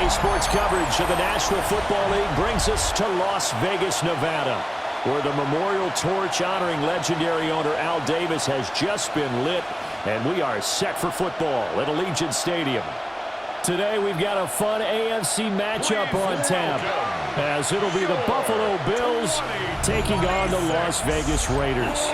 EA Sports coverage of the National Football League brings us to Las Vegas, Nevada, where the memorial torch honoring legendary owner Al Davis has just been lit, and we are set for football at Allegiant Stadium. Today we've got a fun AFC matchup on tap, as it'll be the Buffalo Bills taking on the Las Vegas Raiders.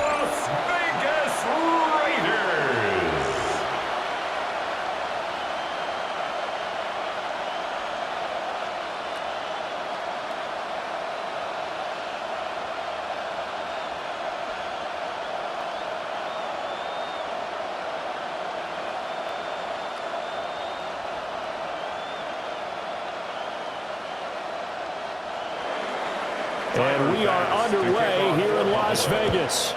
And we are underway here in Las Vegas.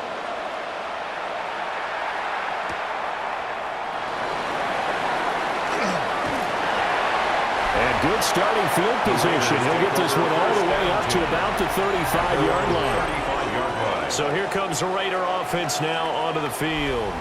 And good starting field position. He'll get this one all the way up to about the 35-yard line. So here comes the Raider offense now onto the field.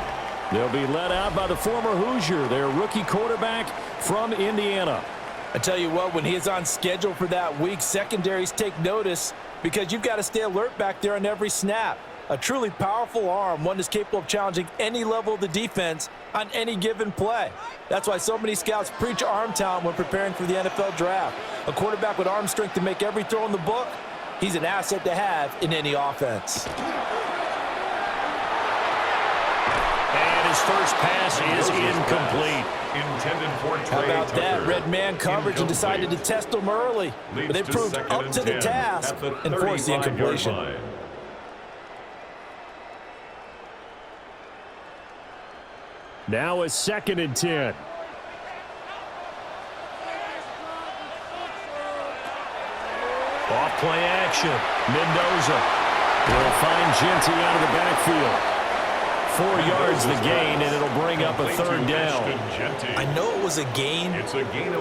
They'll be led out by the former Hoosier, their rookie quarterback from Indiana. I tell you what, when he is on schedule for that week, secondaries take notice because you've got to stay alert back there on every snap. A truly powerful arm, one that's capable of challenging any level of the defense on any given play. That's why so many scouts preach arm talent when preparing for the NFL draft. A quarterback with arm strength to make every throw in the book, he's an asset to have in any offense. And his first pass is incomplete. How about that? Red man coverage and decided to test them early. But they proved up to the task and forced the incompletion. Now a 2nd and 10. Off play action. Mendoza will find Genty out of the backfield. 4 yards the gain, and it'll bring up a 3rd down. I know it was a gain,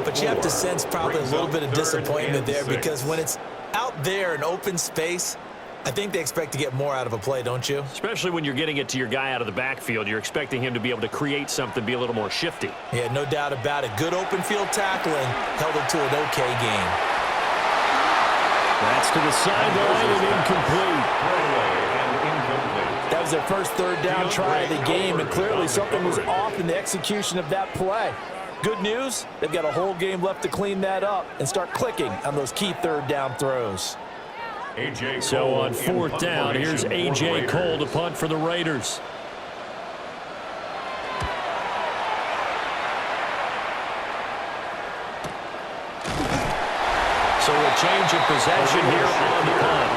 but you have to sense probably a little bit of disappointment there because when it's out there in open space, I think they expect to get more out of a play, don't you? Especially when you're getting it to your guy out of the backfield. You're expecting him to be able to create something, be a little more shifty. Yeah, no doubt about it. Good open field tackling held it to an okay game. That's to the sideline and incomplete. That was their first 3rd down try of the game, and clearly something was off in the execution of that play. Good news, they've got a whole game left to clean that up and start clicking on those key 3rd down throws. So on 4th down, here's A.J. Cole to punt for the Raiders. So a change of possession here on the punt.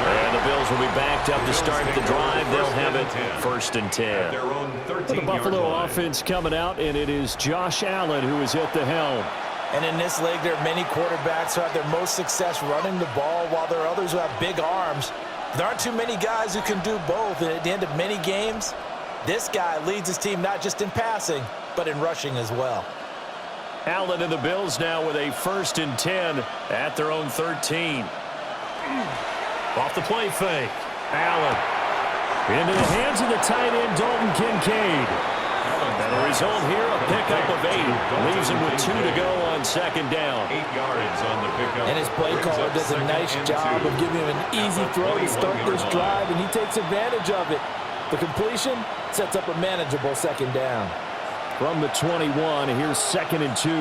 And the Bills will be backed up to start the drive. They'll have it 1st and 10. The Buffalo offense coming out, and it is Josh Allen who is at the helm. And in this league, there are many quarterbacks who have their most success running the ball, while there are others who have big arms. There aren't too many guys who can do both, and at the end of many games, this guy leads his team not just in passing, but in rushing as well. Allen and the Bills now with a 1st and 10 at their own 13. Off the play fake. Allen into the hands of the tight end, Dalton Kincaid. And the result here, a pickup of 8. Leaves him with 2 to go on 2nd down. 8 yards on the pickup. And his play caller does a nice job of giving him an easy throw to start this drive, and he takes advantage of it. The completion sets up a manageable 2nd down. From the 21, here's 2nd and 2.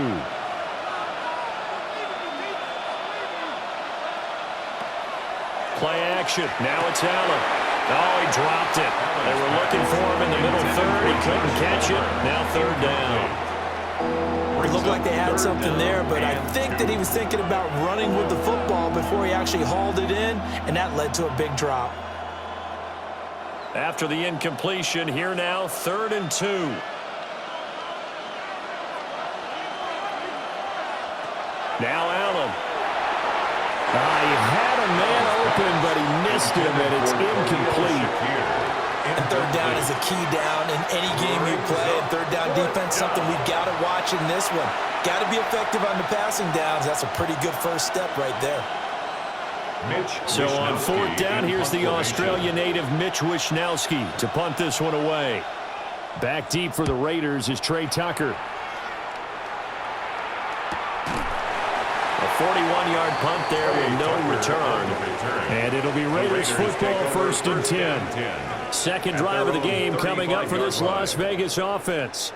Play action. Now it's Allen. Oh, he dropped it. They were looking for him in the middle 3rd. He couldn't catch it. Now 3rd down. It looked like they had something there, but I think that he was thinking about running with the football before he actually hauled it in, and that led to a big drop. After the incompletion, here now 3rd and 2. Now Allen. He had a man open, but he missed him, and it's incomplete. And 3rd down is a key down in any game you play. And 3rd down defense, something we've got to watch in this one. Got to be effective on the passing downs. That's a pretty good first step right there. So on 4th down, here's the Australia native Mitch Wishnowsky to punt this one away. Back deep for the Raiders is Trey Tucker. 41-yard punt there with no return. And it'll be Raiders football, 1st and 10. Second drive of the game coming up for this Las Vegas offense.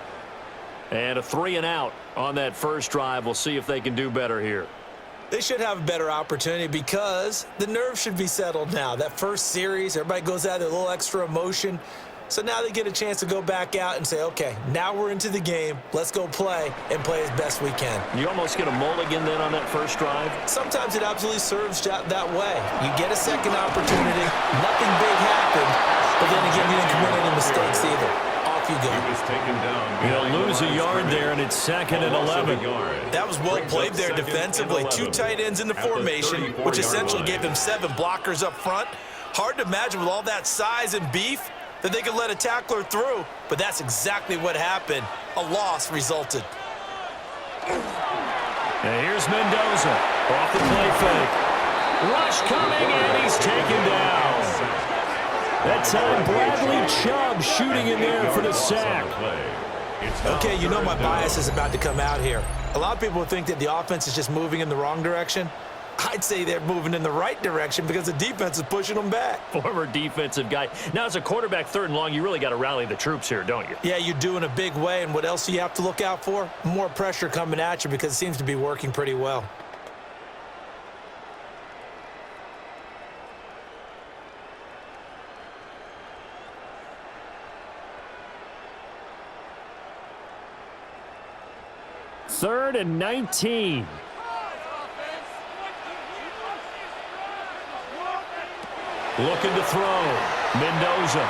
And a 3-and-out on that first drive. We'll see if they can do better here. They should have a better opportunity because the nerves should be settled now. That first series, everybody goes out with a little extra emotion. So now they get a chance to go back out and say, okay, now we're into the game. Let's go play and play as best we can. You almost get a mulligan then on that first drive? Sometimes it absolutely serves that way. You get a second opportunity. Nothing big happened. But then again, you didn't commit any mistakes either. Off you go. He'll lose a yard there, and it's 2nd and 11. That was well played there defensively. 2 tight ends in the formation, which essentially gave them 7 blockers up front. Hard to imagine with all that size and beef that they could let a tackler through, but that's exactly what happened. A loss resulted. And here's Mendoza off the play fake. Rush coming, and he's taken down. That time, Bradley Chubb shooting in there for the sack. Okay, you know my bias is about to come out here. A lot of people think that the offense is just moving in the wrong direction. I'd say they're moving in the right direction because the defense is pushing them back. Former defensive guy. Now, as a quarterback, 3rd and long, you really got to rally the troops here, don't you? Yeah, you do in a big way. And what else do you have to look out for? More pressure coming at you because it seems to be working pretty well. Third and 19. Looking to throw. Mendoza.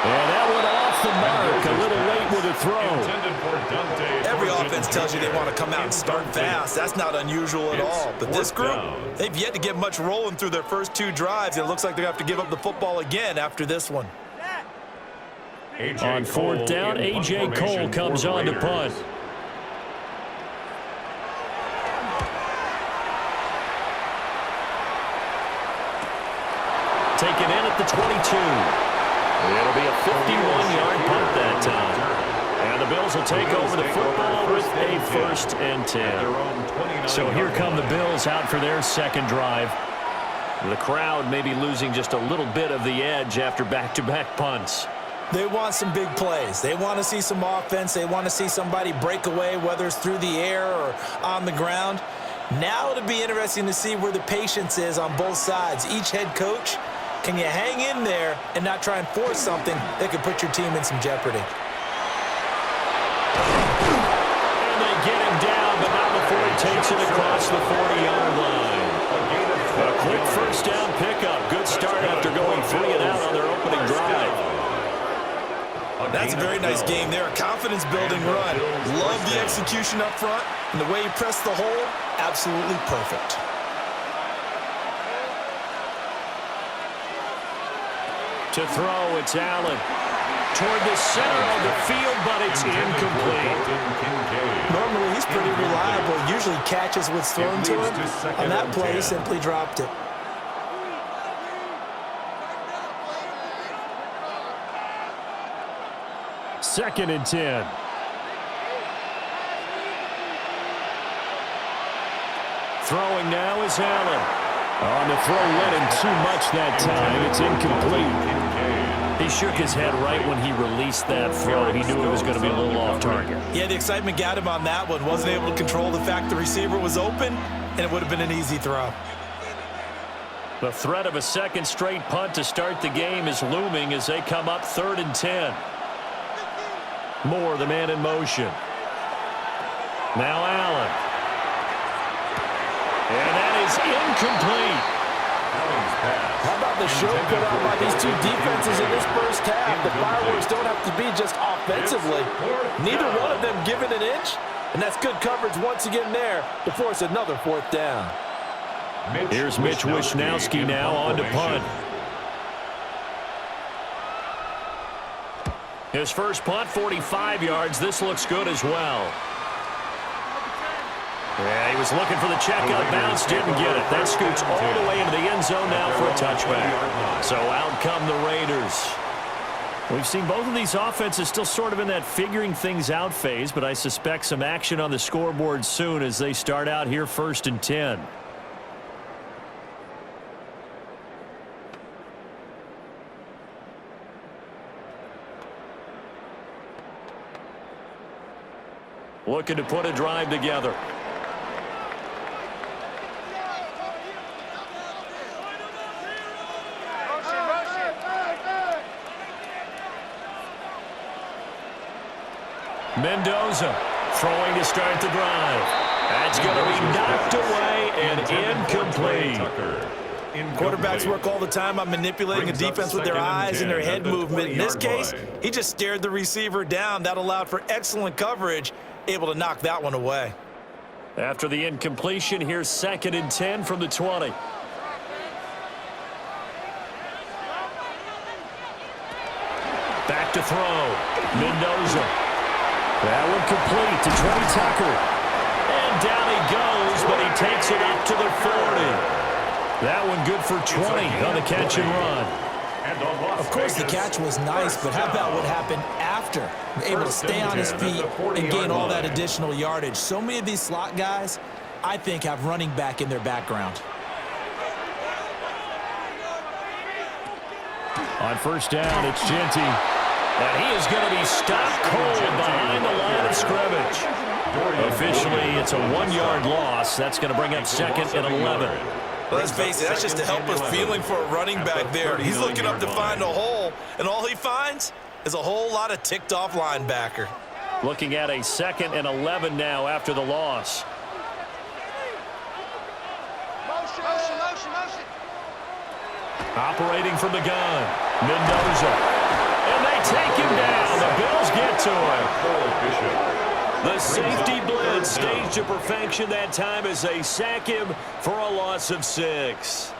And that one off the mark. A little late with a throw. Every offense tells you they want to come out and start fast. That's not unusual at all. But this group, they've yet to get much rolling through their first 2 drives. And it looks like they're going to have to give up the football again after this one. On 4th down, A.J. Cole comes on to punt. Taken in at the 22. It'll be a 51-yard punt that time. And the Bills will take over the football with a 1st and 10. So here come the Bills out for their second drive. The crowd may be losing just a little bit of the edge after back-to-back punts. They want some big plays. They want to see some offense. They want to see somebody break away, whether it's through the air or on the ground. Now it'll be interesting to see where the patience is on both sides. Each head coach, can you hang in there and not try and force something that could put your team in some jeopardy? And they get him down, but not before he takes it across the 40-yard line. A quick first down pickup. Good start after going 3 and out on their opening drive. That's a very nice game there. A confidence-building run. Love the execution up front. And the way he pressed the hole, absolutely perfect. To throw, it's Allen. Toward the center of the field, but it's incomplete. Normally, he's pretty reliable. Usually catches what's thrown to him. On that play, he simply dropped it. Second and 10. Throwing now is Allen. On the throw, let him too much that time. It's incomplete. He shook his head right when he released that throw. He knew it was going to be a little off target. Yeah, the excitement got him on that one. Wasn't able to control the fact the receiver was open, and it would have been an easy throw. The threat of a second straight punt to start the game is looming as they come up 3rd and 10. Moore, the man in motion. Now Allen. And that is incomplete. How about the show put out by these two defenses in this first half? The fireworks don't have to be just offensively. Neither one of them given an inch, and that's good coverage once again there to force another 4th down. Here's Mitch Wishnowsky now on to punt. His first punt, 45 yards. This looks good as well. Yeah, he was looking for the check out bounce, didn't get it. That scoots all the way into the end zone now for a touchback. So out come the Raiders. We've seen both of these offenses still sort of in that figuring things out phase, but I suspect some action on the scoreboard soon as they start out here 1st and 10. Looking to put a drive together. Mendoza throwing to start the drive. That's going to be knocked away and incomplete. Quarterbacks work all the time on manipulating a defense with their eyes and their head movement. In this case, he just stared the receiver down. That allowed for excellent coverage, able to knock that one away. After the incompletion, here's 2nd and 10 from the 20. Back to throw. Mendoza. That one complete to Trey Tucker. And down he goes, but he takes it up to the 40. That one good for 20 on the catch and run. Of course, the catch was nice, but how about what happened after? Able to stay on his feet and gain all that additional yardage. So many of these slot guys, I think, have running back in their background. On 1st down, it's Genty. And he is going to be stopped cold behind the line of scrimmage. Officially, it's a 1-yard loss. That's going to bring up 2nd and 11. Well, let's face it, that's just a helpless feeling for a running back there. He's looking up to find a hole, and all he finds is a whole lot of ticked-off linebacker. Looking at a 2nd and 11 now after the loss. Operating from the gun, Mendoza. And they take him down. The Bills get to him. The safety blitz staged to perfection that time as they sack him for a loss of 6.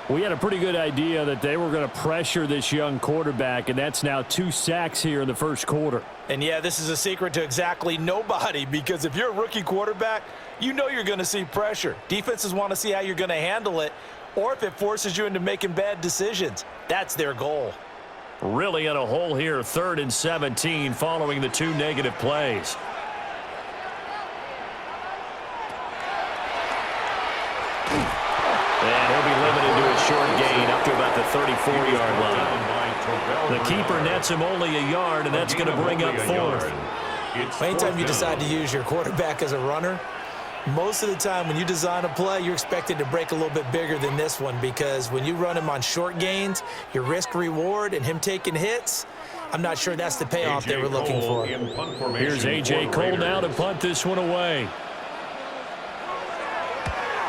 We had a pretty good idea that they were going to pressure this young quarterback, and that's now 2 sacks here in the 1st quarter. And, yeah, this is a secret to exactly nobody, because if you're a rookie quarterback, you know you're going to see pressure. Defenses want to see how you're going to handle it, or if it forces you into making bad decisions. That's their goal. Really in a hole here, 3rd and 17 following the 2 negative plays. And he'll be limited to a short gain up to about the 34-yard line. The keeper nets him only a yard, and that's going to bring up 4th. Anytime you decide to use your quarterback as a runner, most of the time when you design a play, you're expected to break a little bit bigger than this one, because when you run him on short gains, your risk-reward and him taking hits, I'm not sure that's the payoff they were looking for. Here's A.J. Cole now to punt this one away.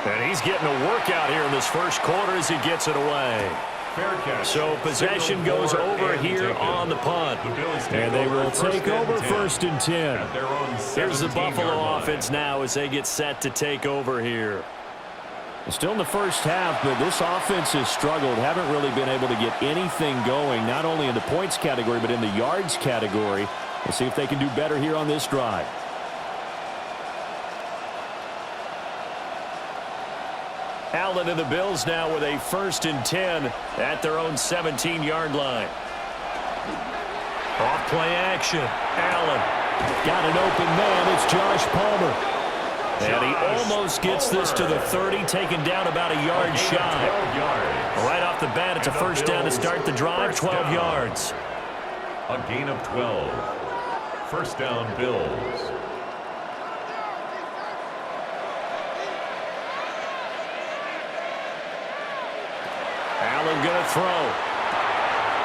And he's getting a workout here in this 1st quarter as he gets it away. So possession goes over here on the punt. And they will take over 1st and 10. Here's the Buffalo offense now as they get set to take over here. Still in the 1st half, but this offense has struggled. Haven't really been able to get anything going, not only in the points category, but in the yards category. We'll see if they can do better here on this drive. Allen and the Bills now with a 1st and 10 at their own 17-yard line. Off play action. Allen got an open man. It's Josh Palmer. And he almost gets this to the 30, taken down about a yard shy. Right off the bat, it's a 1st down to start the drive, 12 yards. A gain of 12. 1st down, Bills. Allen going to throw.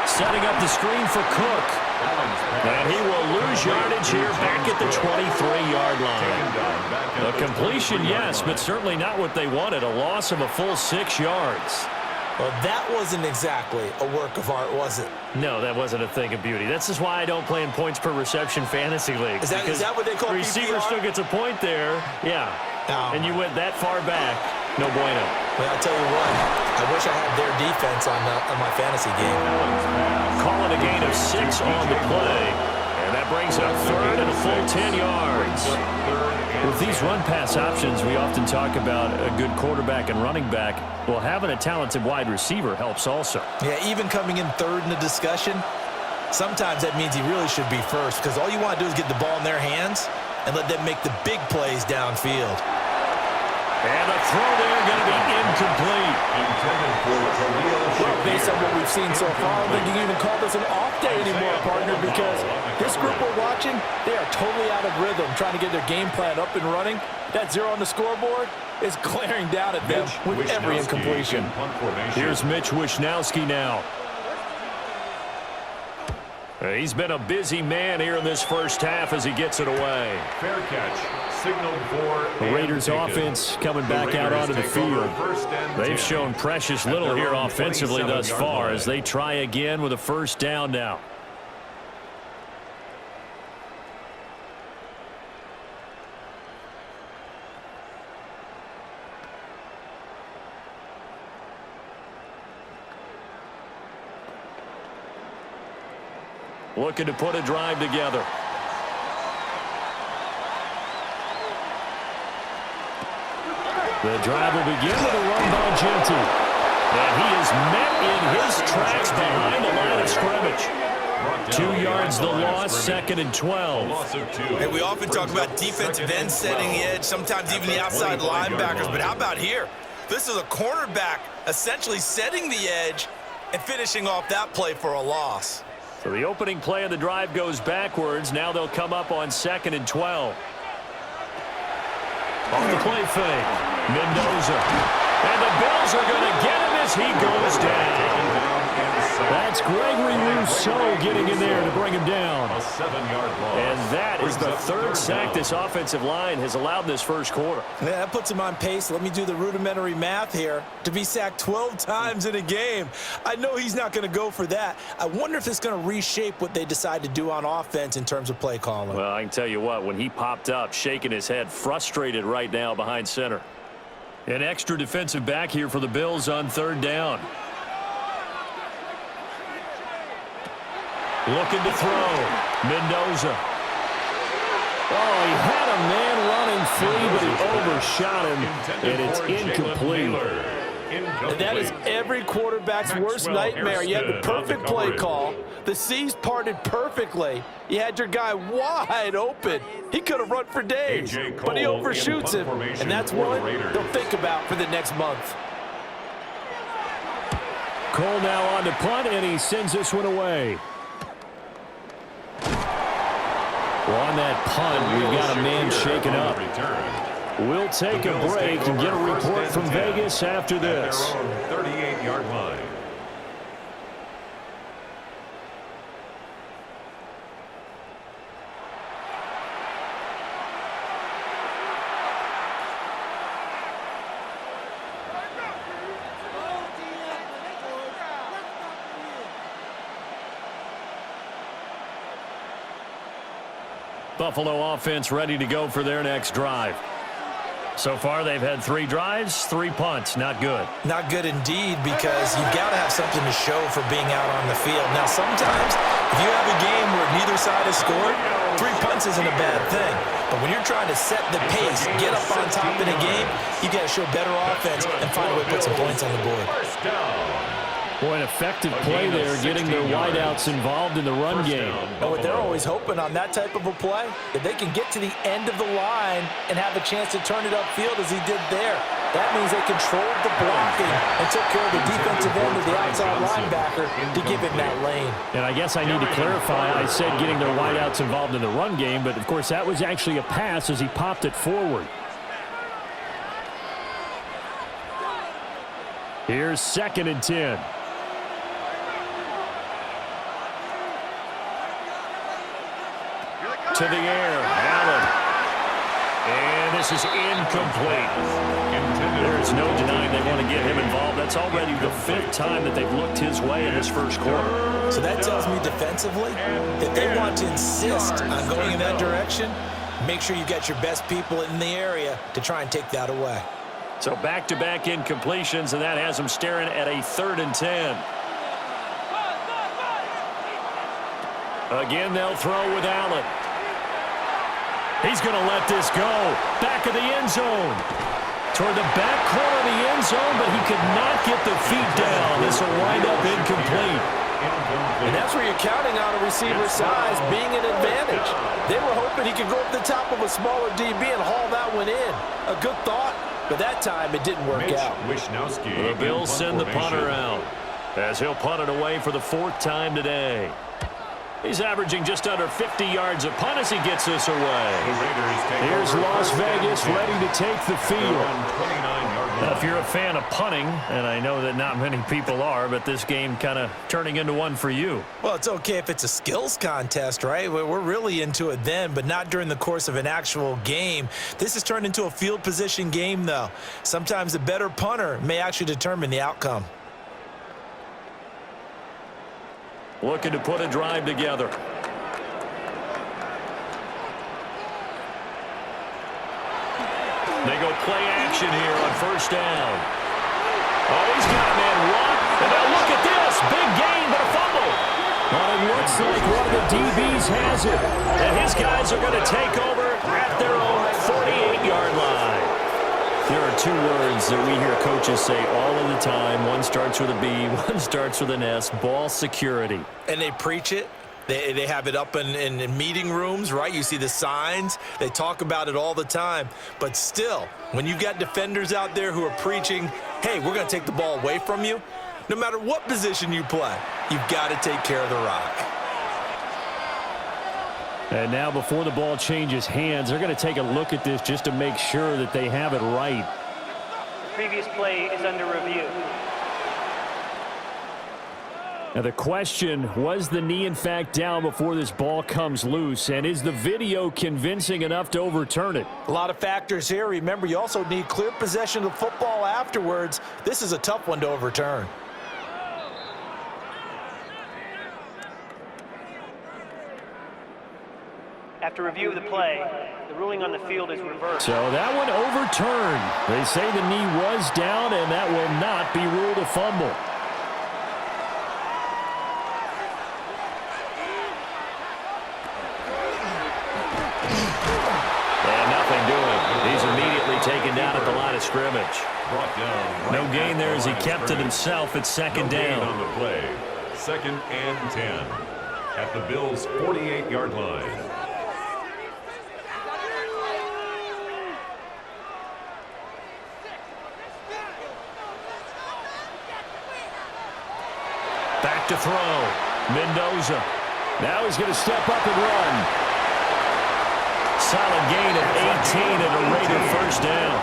Setting up the screen for Cook. And he will lose yardage here back at the 23-yard line. A completion, yes, but certainly not what they wanted. A loss of a full 6 yards. Well, that wasn't exactly a work of art, was it? No, that wasn't a thing of beauty. That's just why I don't play in points per reception fantasy leagues. Is that what they call receiver PPR? Still gets a point there. Yeah. And you went that far back. No bueno. Well, I'll tell you what. I wish I had their defense on my fantasy game. Calling a gain of 6 on the play. And that brings up 3rd and a full 10 yards. With these run-pass options, we often talk about a good quarterback and running back. Well, having a talented wide receiver helps also. Yeah, even coming in 3rd in the discussion, Sometimes that means he really should be first because all you want to do is get the ball in their hands and let them make the big plays downfield. And the throw there going to be incomplete. Well, based on what we've seen so far, I don't think you can even call this an off day anymore, partner, because this group we're watching, they are totally out of rhythm, trying to get their game plan up and running. That 0 on the scoreboard is glaring down at them with every incompletion. Here's Mitch Wishnowski now. He's been a busy man here in this first half as he gets it away. Fair catch. Signaled for the Raiders offense coming back out onto the field. They've shown precious little here offensively thus far as they try again with a first down now. Looking to put a drive together. The drive will begin with a run by Genty. And he is met in his tracks behind the line of scrimmage. 2 yards the loss, 2nd and 12. Hey, we often talk about defensive ends setting the edge, sometimes even the outside linebackers. But how about here? This is a cornerback essentially setting the edge and finishing off that play for a loss. So the opening play of the drive goes backwards. Now they'll come up on 2nd and 12. On the play fake, Mendoza. And the Bills are going to get him as he goes down. That's Gregory Rousseau getting in there to bring him down. A 7-yard loss. And that is the third sack this offensive line has allowed in this first quarter. Yeah, that puts him on pace. Let me do the rudimentary math here. To be sacked 12 times in a game. I know he's not going to go for that. I wonder if it's going to reshape what they decide to do on offense in terms of play calling. Well, I can tell you what, when he popped up, shaking his head, frustrated right now behind center. An extra defensive back here for the Bills on 3rd down. Looking to throw. Mendoza. Oh, he had a man running free, but he overshot him, and it's incomplete. And that is every quarterback's worst nightmare. You had the perfect play call. The C's parted perfectly. You had your guy wide open. He could have run for days, but he overshoots him, and that's one they'll think about for the next month. Cole now on to punt, and he sends this one away. Well, on that punt, we've got a man shaken up. We'll take a break and get a report from Vegas after this. 38-yard line. Buffalo offense ready to go for their next drive. So far, they've had 3 drives, 3 punts. Not good. Not good indeed, because you've got to have something to show for being out on the field. Now, sometimes, if you have a game where neither side has scored, 3 punts isn't a bad thing. But when you're trying to set the pace, get up on top in a game, you got to show better offense and find a way to put some points on the board. Boy, an effective play there, getting their wideouts involved in the run game. And what they're always hoping on that type of a play, if they can get to the end of the line and have a chance to turn it upfield as he did there, that means they controlled the blocking and took care of the defensive end of the outside linebacker to give him that lane. And I guess I need to clarify, I said getting their wideouts involved in the run game, but of course that was actually a pass as he popped it forward. Here's 2nd and 10. To the air, Allen. And this is incomplete. There's no denying they want to get him involved. That's already the 5th time that they've looked his way in this first quarter. So that tells me defensively, if they want to insist on going in that direction, make sure you got your best people in the area to try and take that away. So back-to-back incompletions, and that has them staring at a 3rd and 10. Again, they'll throw with Allen. He's going to let this go. Back of the end zone. Toward the back corner of the end zone, but he could not get the feet down. This will wind up incomplete. incomplete. And that's where you're counting on a receiver's size being an advantage. They were hoping he could go up the top of a smaller DB and haul that one in. A good thought, but that time it didn't work out. The Bills send the punter out as he'll punt it away for the 4th time today. He's averaging just under 50 yards a punt as he gets this away. Here's Las Vegas ready to take the field. Now, if you're a fan of punting, and I know that not many people are, but this game kind of turning into one for you. Well, it's okay if it's a skills contest, right? We're really into it then, but not during the course of an actual game. This has turned into a field position game, though. Sometimes a better punter may actually determine the outcome. Looking to put a drive together. They go play action here on 1st down. Oh, he's got a man one. And now look at this. Big gain, but a fumble. Well, it looks like one of the DBs has it. And his guys are going to take over at their own 48-yard line. There are 2 words that we hear coaches say all of the time. One starts with a B, one starts with an S, ball security. And they preach it. They have it up in meeting rooms, right? You see the signs. They talk about it all the time. But still, when you've got defenders out there who are preaching, hey, we're going to take the ball away from you, no matter what position you play, you've got to take care of the rock. And now before the ball changes hands, they're going to take a look at this just to make sure that they have it right. The previous play is under review. Now the question, was the knee in fact down before this ball comes loose? And is the video convincing enough to overturn it? A lot of factors here. Remember, you also need clear possession of the football afterwards. This is a tough one to overturn. After review of the play, the ruling on the field is reversed. So that one overturned. They say the knee was down, and that will not be ruled a fumble. And nothing doing. He's immediately taken down at the line of scrimmage. No gain there as he kept it himself at 2nd down. On the play, 2nd and 10 at the Bills' 48-yard line. Back to throw. Mendoza. Now he's going to step up and run. Solid gain of 18 and a Raider 1st down.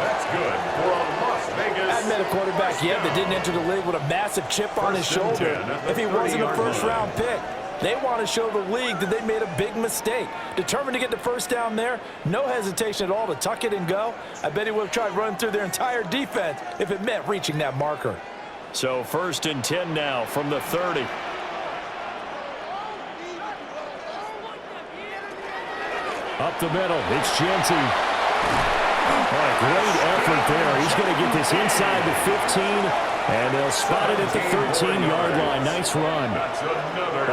That's good for a Las Vegas. I met a quarterback yet that didn't enter the league with a massive chip on his shoulder if he wasn't a first-round pick. They want to show the league that they made a big mistake. Determined to get the 1st down there, no hesitation at all to tuck it and go. I bet he would have tried running through their entire defense if it meant reaching that marker. So 1st and 10 now from the 30. Up the middle, it's Genty. Oh, great effort there. He's going to get this inside the 15, and they'll spot it at the 13-yard line. Nice run.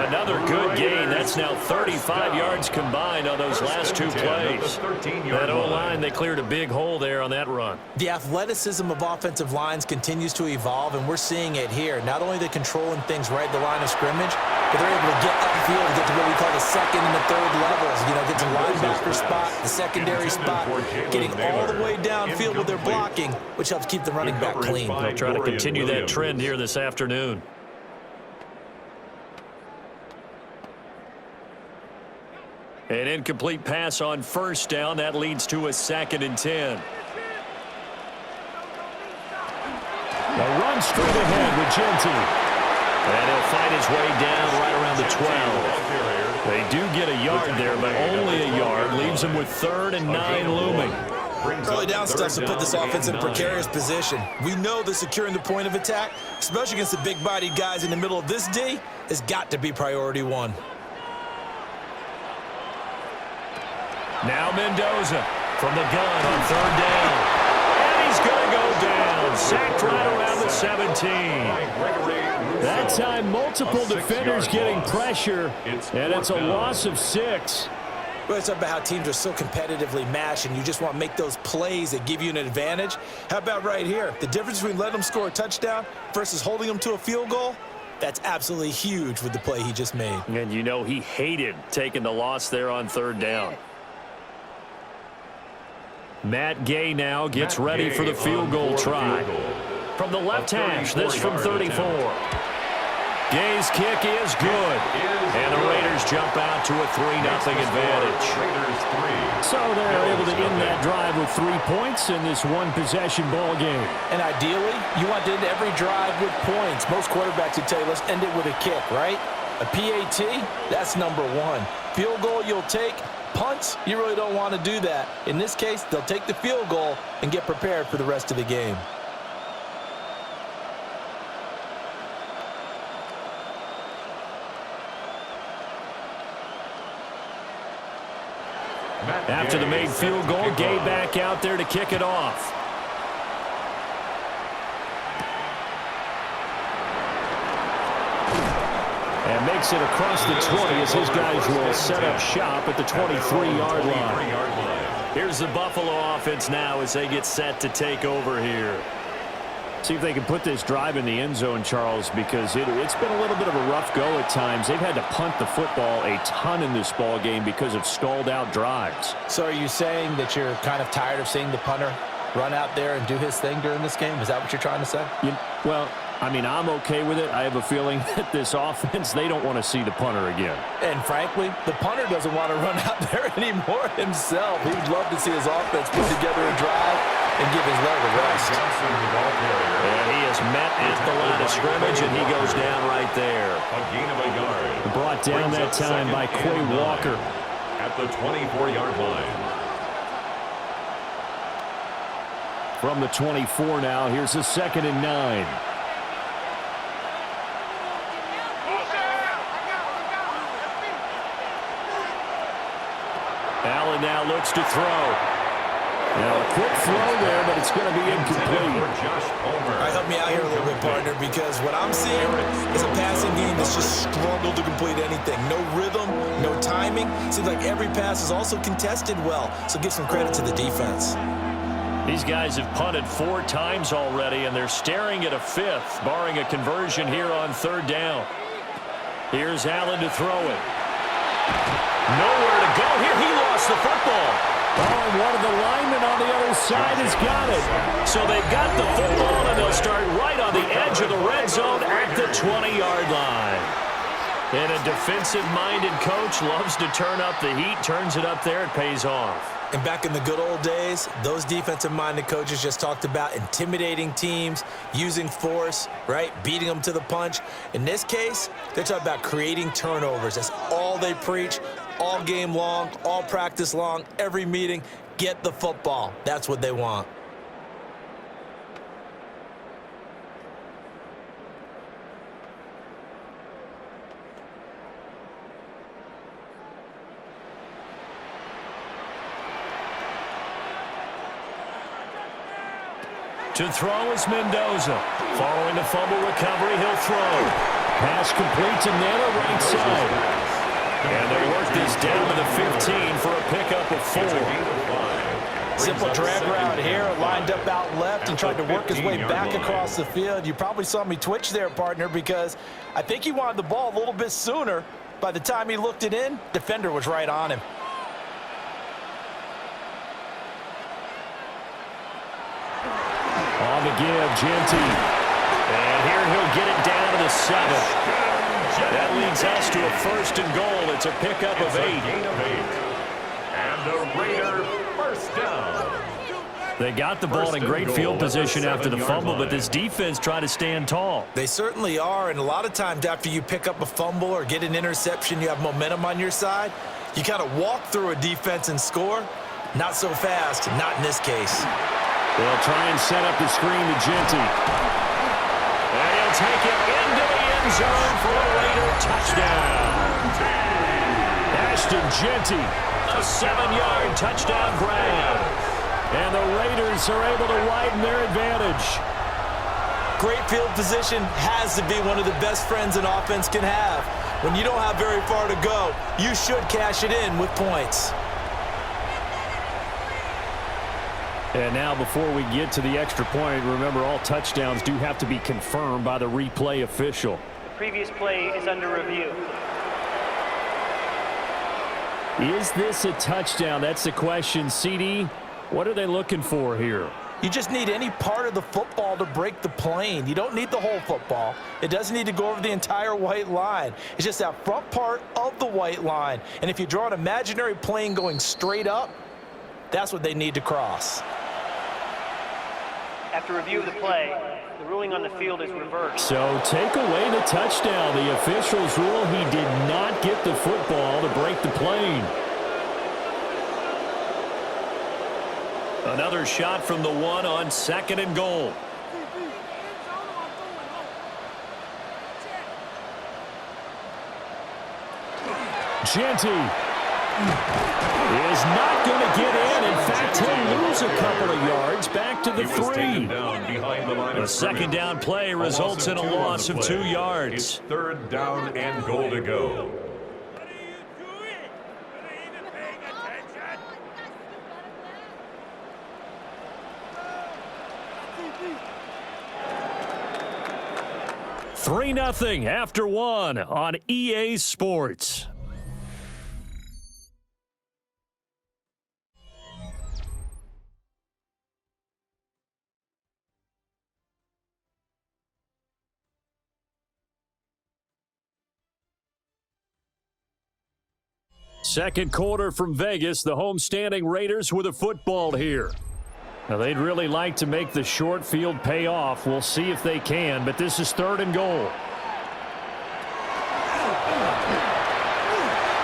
Another good gain. That's now 35 yards combined on those last 2 plays. That O-line, they cleared a big hole there on that run. The athleticism of offensive lines continues to evolve, and we're seeing it here. Not only are they controlling things right at the line of scrimmage, but they're able to get upfield and get to what we call the 2nd and the 3rd levels. You know, get to the linebacker spot, the secondary spot, getting all the way downfield with their blocking, which helps keep the running back clean. They'll try to continue that trend here this afternoon. An incomplete pass on 1st down. That leads to a 2nd and 10. The run straight ahead with Genty. And he'll find his way down right around the 12. They do get a yard there, but only a yard. Leaves them with 3rd and 9 looming. Early down stuff to put this offense in a precarious position. We know that securing the point of attack, especially against the big-bodied guys in the middle of this D, has got to be priority 1. Now Mendoza from the gun on 3rd down. And he's going to go down. Sacked right around the 17. That time, multiple defenders getting pressure, and it's a loss of 6. Well, it's about how teams are so competitively matched, and you just want to make those plays that give you an advantage. How about right here? The difference between letting them score a touchdown versus holding them to a field goal? That's absolutely huge with the play he just made. And you know he hated taking the loss there on third down. Matt Gay now gets ready for the field goal try. From the left hash, this from 34. Gay's kick is good. And the Raiders jump out to a 3-0 advantage. So they're able to end that drive with 3 points in this one-possession ball game. And ideally, you want to end every drive with points. Most quarterbacks would tell you, let's end it with a kick, right? A PAT, that's number one. Field goal you'll take. Punts, you really don't want to do that. In this case, they'll take the field goal and get prepared for the rest of the game. After the made field goal, Gay back out there to kick it off. And makes it across the 20 as his guys will set up shop at the 23-yard line. Here's the Buffalo offense now as they get set to take over here. See if they can put this drive in the end zone, Charles, because it's been a little bit of a rough go at times. They've had to punt the football a ton in this ball game because of stalled-out drives. So are you saying that you're kind of tired of seeing the punter run out there and do his thing during this game? Is that what you're trying to say? Well, I mean, I'm okay with it. I have a feeling that this offense, they don't want to see the punter again. And frankly, the punter doesn't want to run out there anymore himself. He'd love to see his offense put together a drive and give his leg a rest. And he is met at the line of scrimmage, and he goes down right there. A gain of a yard. Brought down that time by Quay Walker. At the 24-yard line. From the 24 now, here's a 2nd and 9. Allen now looks to throw. Now a quick throw there, but it's going to be incomplete. All right, help me out here a little bit, partner, because what I'm seeing is a passing game that's just struggled to complete anything. No rhythm, no timing. Seems like every pass is also contested well, so give some credit to the defense. These guys have punted 4 times already, and they're staring at a 5th, barring a conversion here on 3rd down. Here's Allen to throw it. Nowhere to go here. He lost the football. Oh, and one of the linemen on the other side has got it. So they've got the football, and they'll start right on the edge of the red zone at the 20-yard line. And a defensive-minded coach loves to turn up the heat, turns it up there, it pays off. And back in the good old days, those defensive-minded coaches just talked about intimidating teams, using force, right, beating them to the punch. In this case, they're talking about creating turnovers. That's all they preach, all game long, all practice long, every meeting. Get the football. That's what they want. To throw is Mendoza. Following the fumble recovery, he'll throw. Pass complete to Nana, right side. And they work this down to the 15 for a pickup of 4. Simple drag route here, lined up out left and tried to work his way back across the field. You probably saw me twitch there, partner, because I think he wanted the ball a little bit sooner. By the time he looked it in, defender was right on him. On the give, Genty. And here he'll get it down to the 7. That leads us to a 1st and goal. It's a pickup of 8. And the Raider first down. They got the ball in great field position after the fumble, but this defense tried to stand tall. They certainly are, and a lot of times after you pick up a fumble or get an interception, you have momentum on your side. You kind of walk through a defense and score. Not so fast, not in this case. They'll try and set up the screen to Genty. And he'll take it into the end zone for a Raider touchdown. Ashton Genty, a 7-yard touchdown grab. And the Raiders are able to widen their advantage. Great field position has to be one of the best friends an offense can have. When you don't have very far to go, you should cash it in with points. And now before we get to the extra point, remember all touchdowns do have to be confirmed by the replay official. previous play is under review. Is this a touchdown? That's the question. CD, what are they looking for here? You just need any part of the football to break the plane. You don't need the whole football. It doesn't need to go over the entire white line. It's just that front part of the white line. And if you draw an imaginary plane going straight up, that's what they need to cross. After review of the play, the ruling on the field is reversed. So take away the touchdown. The officials rule he did not get the football to break the plane. Another shot from the 1 on 2nd and goal. Genty is not going to get in. In fact, he'll lose a couple of yards back to the 3. The second down play results in a loss of 2 yards. It's 3rd down and goal to go. Three 0 after 1 on EA Sports. Second quarter from Vegas. The homestanding Raiders with a football here. Now, they'd really like to make the short field pay off. We'll see if they can, but this is 3rd and goal.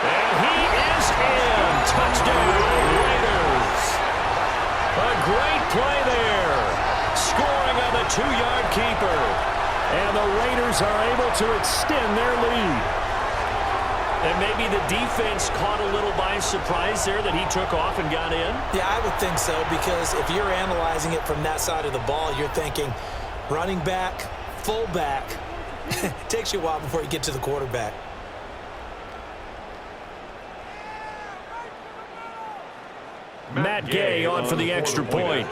And he is in. Touchdown, Raiders. A great play there. Scoring on the 2-yard keeper. And the Raiders are able to extend their lead. And maybe the defense caught a little by surprise there that he took off and got in? Yeah, I would think so, because if you're analyzing it from that side of the ball, you're thinking running back, fullback. It takes you a while before you get to the quarterback. Matt Gay on for the extra point.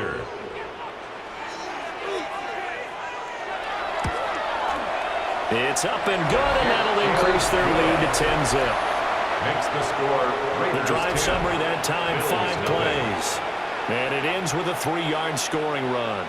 It's up and good, and that'll increase their lead to 10-0. Makes the score. The drive 10. summary that time, 5 plays. And it ends with a 3-yard scoring run.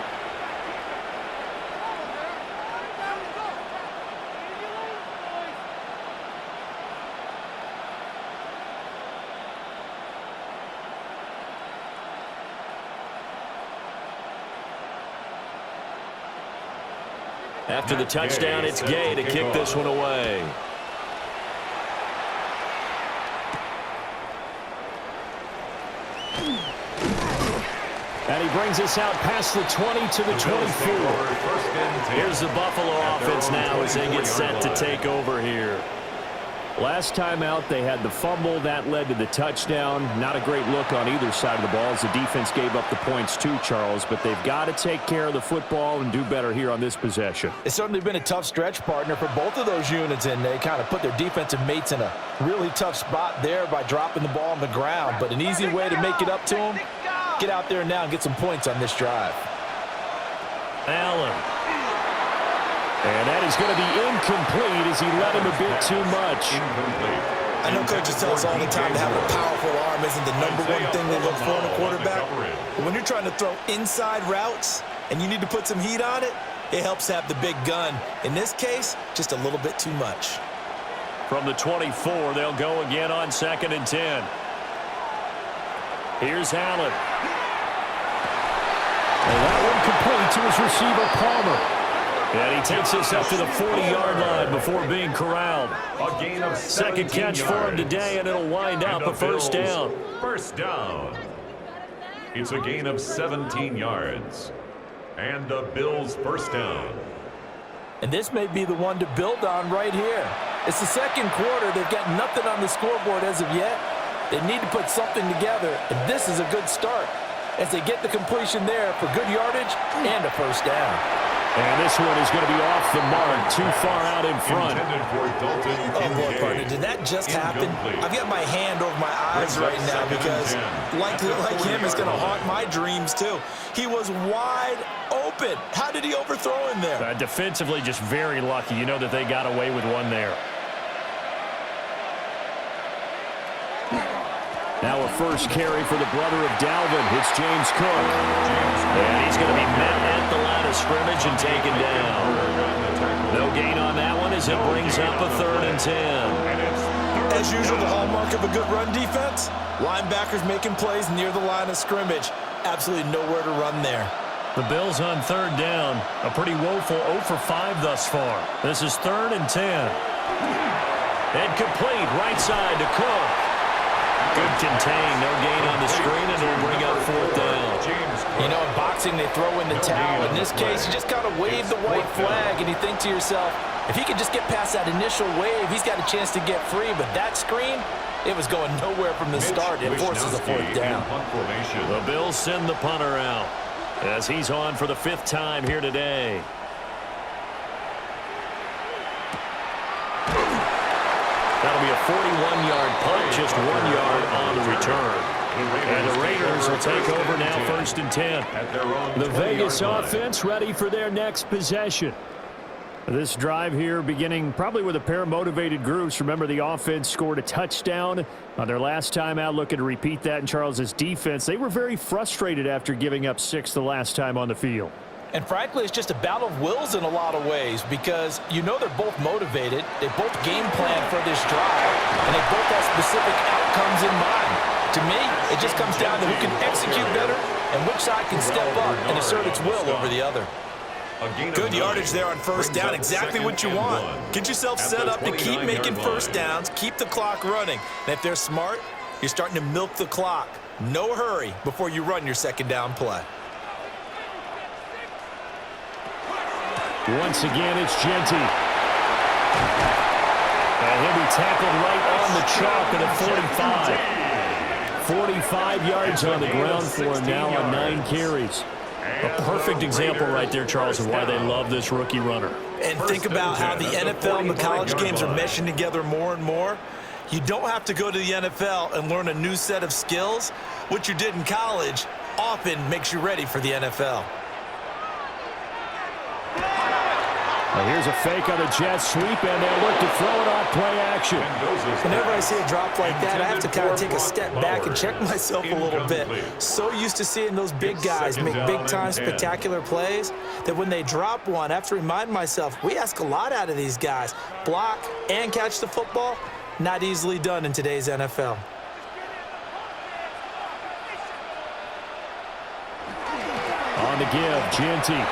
After the touchdown, it's Gay to kick this one away. And he brings us out past the 20 to the 24. Here's the Buffalo offense now as they get set to take over here. Last time out, they had the fumble. That led to the touchdown. Not a great look on either side of the ball as the defense gave up the points too, Charles. But they've got to take care of the football and do better here on this possession. It's certainly been a tough stretch, partner, for both of those units, and they kind of put their defensive mates in a really tough spot there by dropping the ball on the ground. But an easy way to make it up to them, get out there now and get some points on this drive. Allen. And that is going to be incomplete as he let him a bit too much. I know coaches tell us all the time that having a powerful arm isn't the #1 thing they look for in a quarterback. But when you're trying to throw inside routes and you need to put some heat on it, it helps to have the big gun. In this case, just a little bit too much. From the 24, they'll go again on 2nd and 10. Here's Allen. And that one complete to his receiver, Palmer. And he takes us up to the 40-yard line before being corralled. A gain of Second catch for him today, and it'll wind up a first down. First down. It's a gain of 17 yards. And the Bills' first down. And this may be the one to build on right here. It's the second quarter. They've got nothing on the scoreboard as of yet. They need to put something together, and this is a good start as they get the completion there for good yardage and a first down. And this one is going to be off the mark, too far out in front. Oh, boy, partner, did that just happen? I've got my hand over my eyes right now because, like him, it's going to haunt my dreams, too. He was wide open. How did he overthrow him there? Defensively, just very lucky. You know that they got away with one there. Now a first carry for the brother of Dalvin. It's James Cook. And he's going to be met at the line of scrimmage and taken down. No gain on that one as it brings up a 3rd and 10. As usual, the hallmark of a good run defense, linebackers making plays near the line of scrimmage. Absolutely nowhere to run there. The Bills on 3rd down. A pretty woeful 0 for 5 thus far. This is 3rd and 10. And complete right side to Cook. Good contain, no gain on the screen, and it'll bring up 4th down. You know, in boxing, they throw in the towel. In this case, you just kind of wave the white flag, and you think to yourself, if he could just get past that initial wave, he's got a chance to get free. But that screen, it was going nowhere from the start. It forces a 4th down. The Bills send the punter out as he's on for the 5th time here today. That'll be a 41-yard punt, just 1 yard on the return. And the Raiders will take over now 1st and 10. The Vegas offense ready for their next possession. This drive here beginning probably with a pair of motivated groups. Remember, the offense scored a touchdown on their last time out, looking to repeat that in Charles's defense. They were very frustrated after giving up 6 the last time on the field. And frankly, it's just a battle of wills in a lot of ways because you know they're both motivated. They both game plan for this drive, and they both have specific outcomes in mind. To me, it just comes down to who can execute better and which side can step up and assert its will over the other. Good yardage there on 1st down, exactly what you want. Get yourself set up to keep making 1st downs, keep the clock running. And if they're smart, you're starting to milk the clock. No hurry before you run your 2nd down play. Once again, it's Genty. And he'll be tackled right on the chalk at a 45. 45 yards on the ground for him now on 9 carries. A perfect example right there, Charles, of why they love this rookie runner. And think about how the NFL and the college games are meshing together more and more. You don't have to go to the NFL and learn a new set of skills. What you did in college often makes you ready for the NFL. Well, here's a fake on the jet sweep, and they'll look to throw it off play action. Whenever I see a drop like that, I have to kind of take a step back and check myself a little bit. So used to seeing those big guys make big-time spectacular plays that when they drop one, I have to remind myself, we ask a lot out of these guys. Block and catch the football, not easily done in today's NFL. On the give, Genty.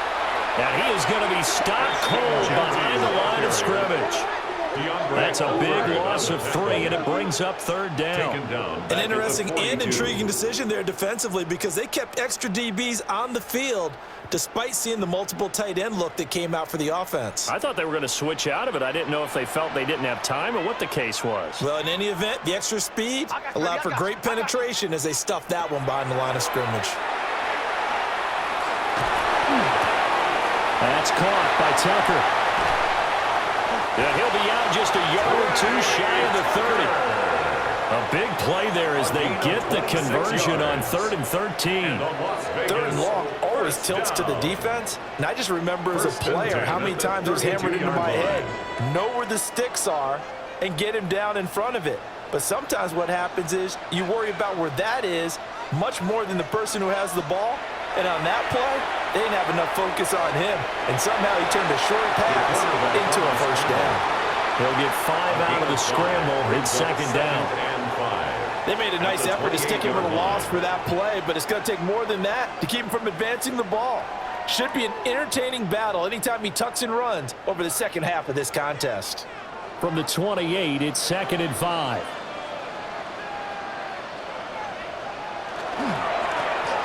And he is going to be stopped cold behind the line of scrimmage. That's a big loss of 3, and it brings up 3rd down. An interesting and intriguing decision there defensively because they kept extra DBs on the field despite seeing the multiple tight end look that came out for the offense. I thought they were going to switch out of it. I didn't know if they felt they didn't have time or what the case was. Well, in any event, the extra speed allowed for great penetration as they stuffed that one behind the line of scrimmage. That's caught by Tucker. Yeah, he'll be out just a yard or 2 shy of the 30. A big play there as they get the conversion on 3rd and 13. 3rd and long always tilts to the defense. And I just remember as a player how many times it was hammered into my head. Know where the sticks are and get him down in front of it. But sometimes what happens is you worry about where that is much more than the person who has the ball. And on that play, they didn't have enough focus on him. And somehow he turned a short pass into a 1st down. He'll get 5 out of the scramble. It's 2nd down. They made a nice effort to stick him with a loss for that play, but it's going to take more than that to keep him from advancing the ball. Should be an entertaining battle anytime he tucks and runs over the second half of this contest. From the 28, it's 2nd and 5.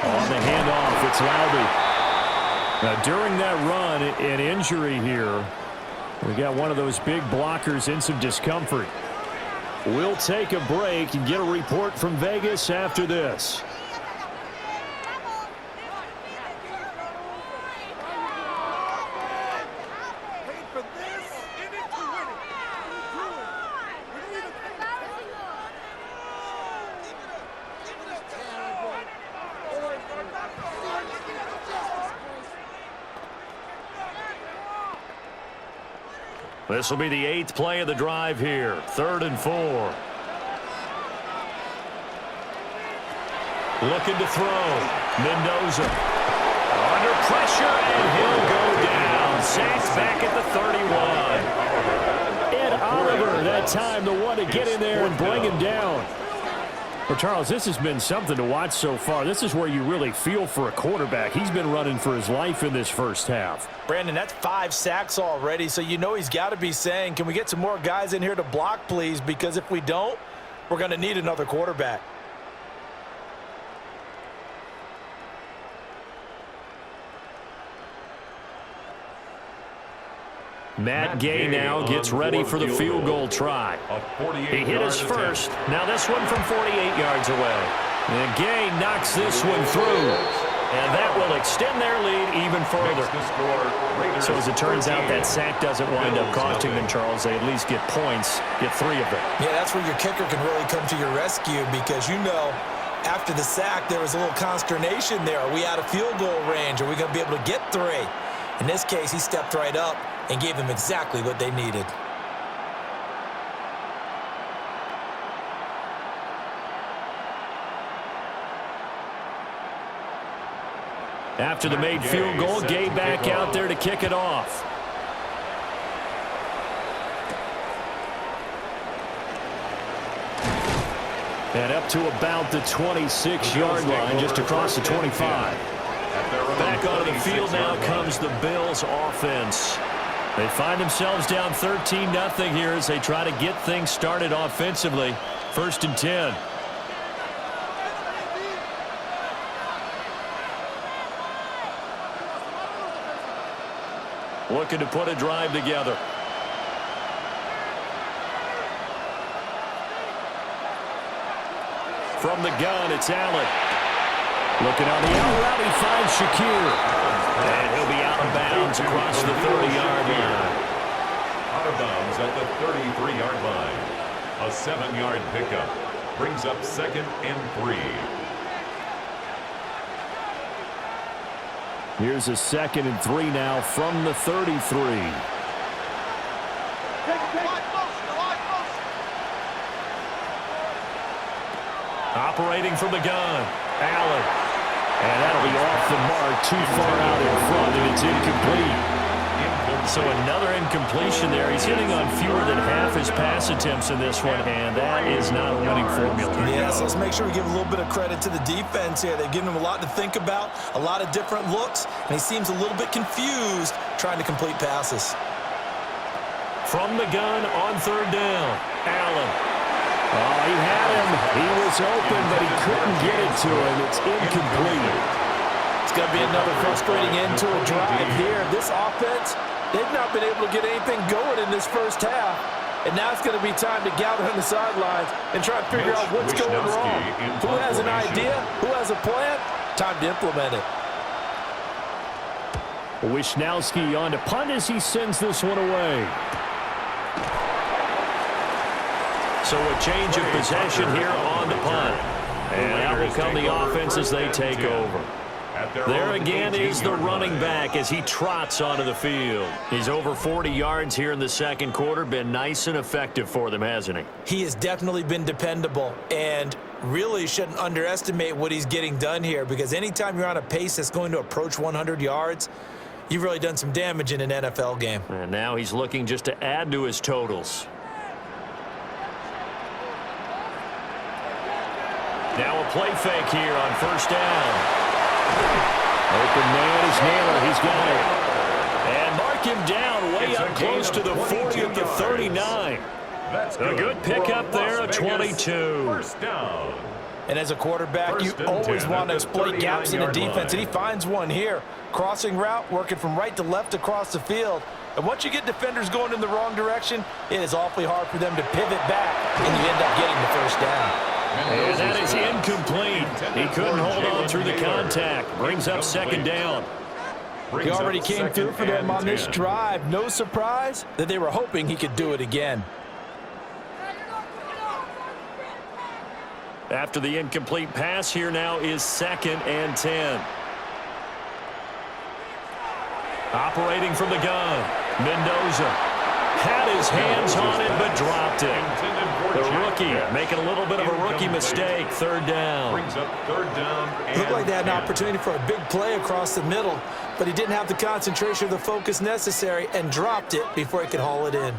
On the handoff, it's Lowry. Now, during that run, an injury here. We got one of those big blockers in some discomfort. We'll take a break and get a report from Vegas after this. This will be the 8th play of the drive here. 3rd and 4. Looking to throw. Mendoza. Under pressure, and he'll go down. Sacked back at the 31. Ed Oliver, that time, the one to get in there and bring him down. Well, Charles, this has been something to watch so far. This is where you really feel for a quarterback. He's been running for his life in this first half. Brandon, that's 5 sacks already, so you know he's got to be saying, can we get some more guys in here to block, please? Because if we don't, we're going to need another quarterback. Matt Gay now gets ready for the field goal try. He hit his first. Now this one from 48 yards away. And Gay knocks this one through. And that will extend their lead even further. So as it turns out, that sack doesn't wind up costing them, Charles. They at least get points, get 3 of them. Yeah, that's where your kicker can really come to your rescue because, you know, after the sack, there was a little consternation there. Are we out of field goal range? Are we going to be able to get 3? In this case, he stepped right up and gave them exactly what they needed. After the made field goal, Gay back out there to kick it off. And up to about the 26-yard line, just across the 25. Back onto the field now comes the Bills offense. They find themselves down 13-0 here as they try to get things started offensively. 1st and 10. Looking to put a drive together. From the gun, it's Allen. Looking on the out route, he finds Shakir. And he'll be out of bounds across the 30-yard line. Out of bounds at the 33-yard line. A 7-yard pickup brings up 2nd and 3. Here's a 2nd and 3 now from the 33. Operating from the gun, Allen. And that'll be off the mark, too far out in front, and it's incomplete. So another incompletion there. He's hitting on fewer than half his pass attempts in this one, and that is not a winning formula. Yeah, so let's make sure we give a little bit of credit to the defense here. They've given him a lot to think about, a lot of different looks, and he seems a little bit confused trying to complete passes. From the gun on 3rd down, Allen. Oh, he had him. He was open, but he couldn't get it to him. It's incomplete. It's going to be another frustrating end to a drive here. This offense, they've not been able to get anything going in this first half. And now it's going to be time to gather on the sidelines and try to figure out what's going wrong. Who has an idea? Who has a plan? Time to implement it. Wisnowski on to punt as he sends this one away. So a change of possession here on the punt. And out will come the offense as they take over. There again is the running back as he trots onto the field. He's over 40 yards here in the 2nd quarter. Been nice and effective for them, hasn't he? He has definitely been dependable and really shouldn't underestimate what he's getting done here because anytime you're on a pace that's going to approach 100 yards, you've really done some damage in an NFL game. And now he's looking just to add to his totals. Now a play fake here on 1st down. Open man is Naylor. He's got it. And mark him down way up close to the 40 at the 39. A good pickup there, a 22. 1st down. And as a quarterback, you always want to exploit gaps in the defense, and he finds one here. Crossing route, working from right to left across the field. And once you get defenders going in the wrong direction, it is awfully hard for them to pivot back, and you end up getting the 1st down. And that is incomplete. He couldn't hold on through the contact. Brings up 2nd down. He already came through for them on this drive. No surprise that they were hoping he could do it again. After the incomplete pass, here now is 2nd and 10. Operating from the gun, Mendoza. Had his hands on it, but dropped it. The rookie making a little bit of a rookie mistake. Third down. Brings up third down. It looked like they had an opportunity for a big play across the middle, but he didn't have the concentration or the focus necessary and dropped it before he could haul it in.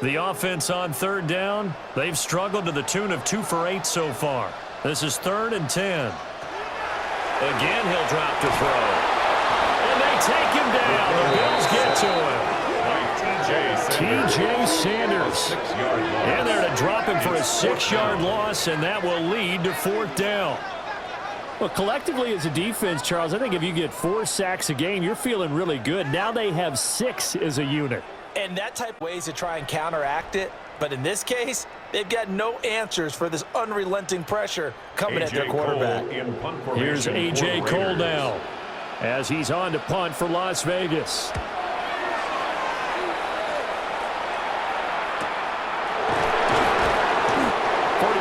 The offense on third down, they've struggled to the tune of 2 for 8 so far. This is 3rd and 10. Again, he'll drop to throw. And they take him down. The Bills get to him. T.J. Sanders. In there to drop him for a 6-yard loss, and that will lead to 4th down. Well, collectively as a defense, Charles, I think if you get 4 sacks a game, you're feeling really good. Now they have 6 as a unit. And that type of ways to try and counteract it. But in this case, they've got no answers for this unrelenting pressure coming at their quarterback. Here's A.J. Cole now as he's on to punt for Las Vegas.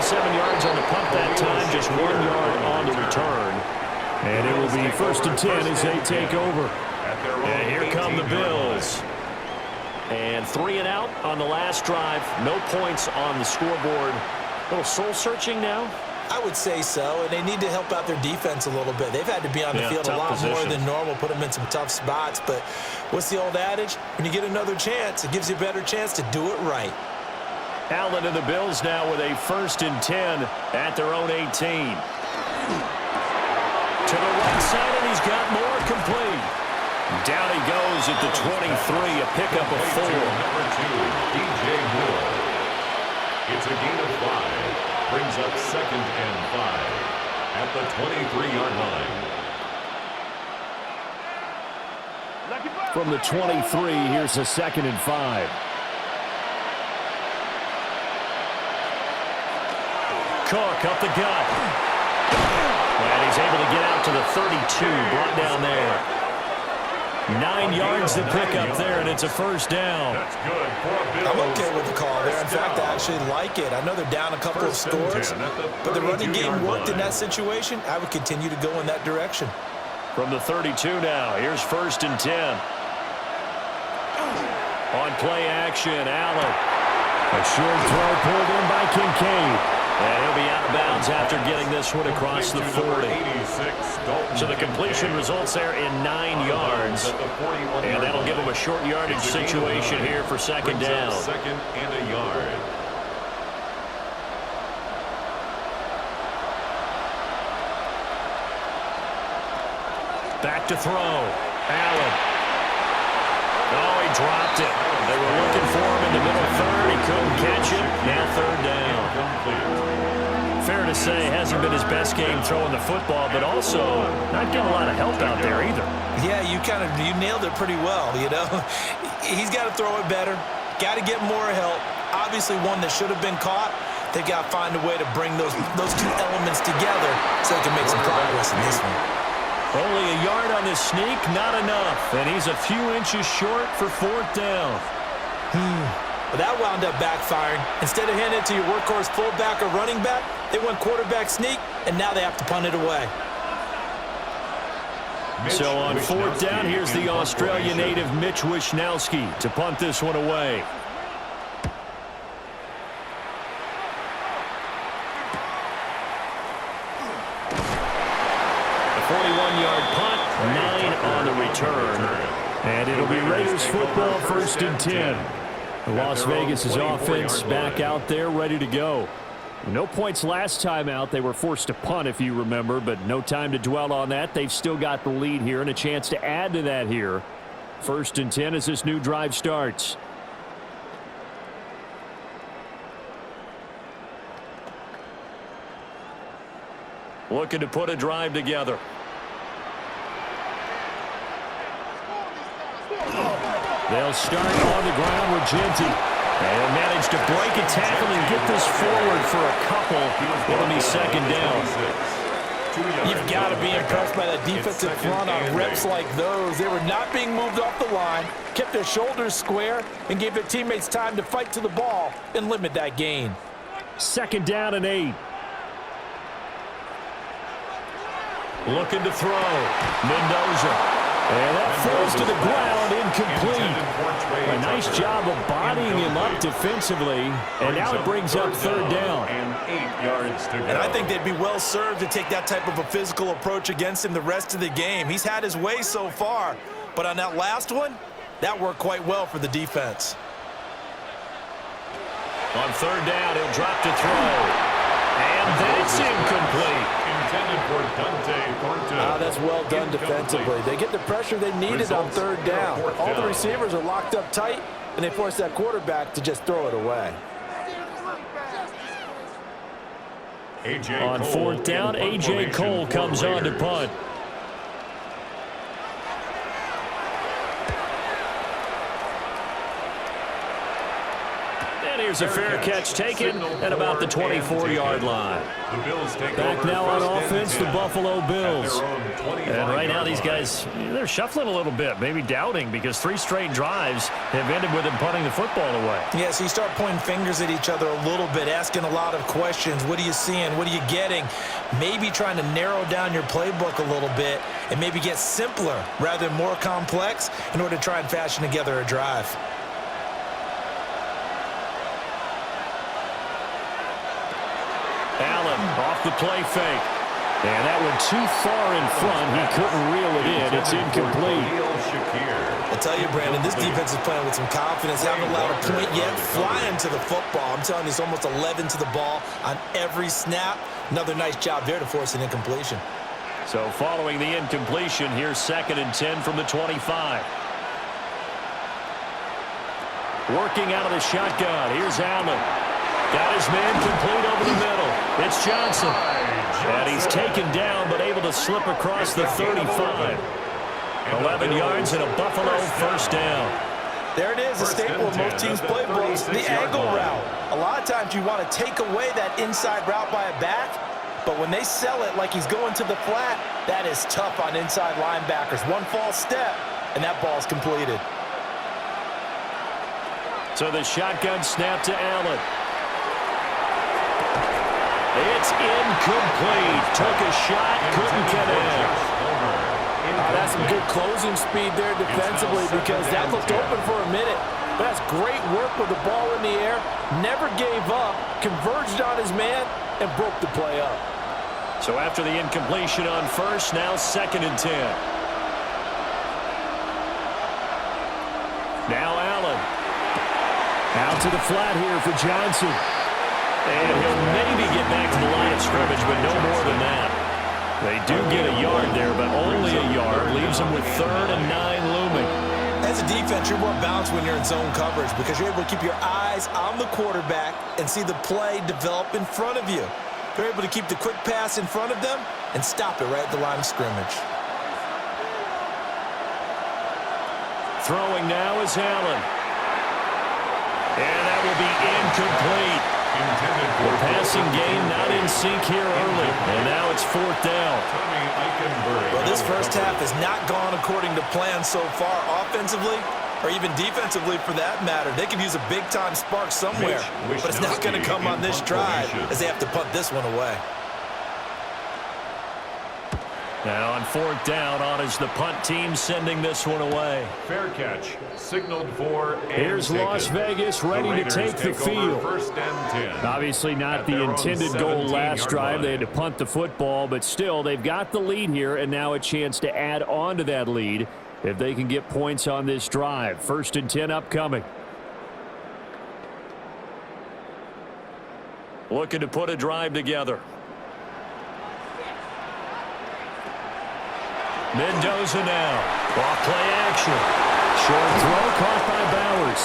Yards on the punt that time, just 1 yard on the return. And it will be 1st and 10 as they take over. And here come the Bills. And 3 and out on the last drive. No points on the scoreboard. A little soul-searching now? I would say so, and they need to help out their defense a little bit. They've had to be on the field a lot more than normal, put them in some tough spots. But what's the old adage? When you get another chance, it gives you a better chance to do it right. Allen and the Bills now with a 1st and 10 at their own 18. To the right side, and he's got more complete. Down he goes at the 23, a pickup of 4. Number 2, DJ Moore. It's a gain of 5. Brings up 2nd and 5 at the 23-yard line. From the 23, here's a 2nd and 5. Cook up the gut. And he's able to get out to the 32, brought down there. 9 yards to pick up there, and it's a 1st down. That's good for a Bills. I'm okay with the call there. In fact, I actually like it. I know they're down a couple of scores, but the running game worked in that situation. I would continue to go in that direction. From the 32 now, here's 1st and 10. On play action, Allen. A short throw pulled in by Kincaid. And he'll be out of bounds after getting this one across the 40. So the completion results there in 9 yards. And that'll give him a short yardage situation here for 2nd down. 2nd and a yard. Back to throw. Allen. Oh, he dropped it. They were looking for him in the middle third. He couldn't catch it. Now 3rd down. Fair to say, hasn't been his best game throwing the football, but also not getting a lot of help out there either. Yeah, you nailed it pretty well, you know. He's got to throw it better. Got to get more help. Obviously one that should have been caught. They've got to find a way to bring those 2 elements together so they can make some progress in this one. Only a yard on this sneak, not enough. And he's a few inches short for 4th down. Well, that wound up backfiring. Instead of handing it to your workhorse fullback or running back, they went quarterback sneak, and now they have to punt it away. So on 4th down, here's the Australia native Mitch Wishnowsky to punt this one away. A 41-yard punt, 9 on the return. And it'll be Raiders football, 1st and 10. Las Vegas' offense back out there, ready to go. No points last time out. They were forced to punt, if you remember, but no time to dwell on that. They've still got the lead here and a chance to add to that here. 1st and 10 as this new drive starts. Looking to put a drive together. They'll start on the ground with Genty. And manage to break a tackle and get this forward for a couple. It'll be 2nd down. You've got to be impressed by that defensive front on reps like those. They were not being moved off the line, kept their shoulders square, and gave their teammates time to fight to the ball and limit that gain. 2nd down and 8. Looking to throw. Mendoza. And that falls to the ground, incomplete. A nice job of bodying him up defensively, and now it brings up third down. And 8 yards to go. And I think they'd be well served to take that type of a physical approach against him the rest of the game. He's had his way so far, but on that last one, that worked quite well for the defense. On third down, he'll drop to throw. And that's incomplete. Intended for Dante Thornton. That's well done defensively. They get the pressure they needed on third down. All the receivers are locked up tight, and they force that quarterback to just throw it away. On fourth down, A.J. Cole comes on to punt. And here's a fair catch taken at about the 24-yard line. Back now on offense, the Buffalo Bills. And right now these guys, they're shuffling a little bit, maybe doubting, because 3 straight drives have ended with them punting the football away. Yeah, so you start pointing fingers at each other a little bit, asking a lot of questions. What are you seeing? What are you getting? Maybe trying to narrow down your playbook a little bit and maybe get simpler rather than more complex in order to try and fashion together a drive. Allen off the play fake. And that went too far in front. He couldn't reel it in. It's incomplete. I tell you, Brandon, this defense is playing with some confidence. They haven't allowed a point yet. Flying to the football. I'm telling you, it's almost 11 to the ball on every snap. Another nice job there to force an incompletion. So following the incompletion, here's 2nd and 10 from the 25. Working out of the shotgun. Here's Allen. Got his man complete over the middle. It's Johnson. And he's taken down, but able to slip across the 35. 11 yards and a Buffalo first down. There it is, a staple of most teams' playbooks, the angle route. A lot of times you want to take away that inside route by a back, but when they sell it like he's going to the flat, that is tough on inside linebackers. One false step, and that ball's completed. So the shotgun snap to Allen. It's incomplete. Took a shot, couldn't connect. That's some good closing speed there defensively because that looked open for a minute. But that's great work with the ball in the air. Never gave up, converged on his man, and broke the play up. So after the incompletion on first, now 2nd and 10. Now Allen. Out to the flat here for Johnson. And he'll maybe get back to the line of scrimmage, but no more than that. They do get a yard there, but only a yard. Leaves them with 3rd and 9 looming. As a defense, you're more balanced when you're in zone coverage because you're able to keep your eyes on the quarterback and see the play develop in front of you. They're able to keep the quick pass in front of them and stop it right at the line of scrimmage. Throwing now is Allen. And that will be incomplete. The passing game not in sync here early, and now it's 4th down. Well, this first half has not gone according to plan so far offensively or even defensively for that matter. They could use a big-time spark somewhere, but it's not going to come on this drive as they have to punt this one away. Now on 4th down, on is the punt team sending this one away. Fair catch, signaled for. Here's Las Vegas ready to take the field. 1st and 10. Obviously not the intended goal last drive. They had to punt the football, but still they've got the lead here and now a chance to add on to that lead if they can get points on this drive. 1st and 10 upcoming. Looking to put a drive together. Mendoza now. Off play action. Short throw caught by Bowers.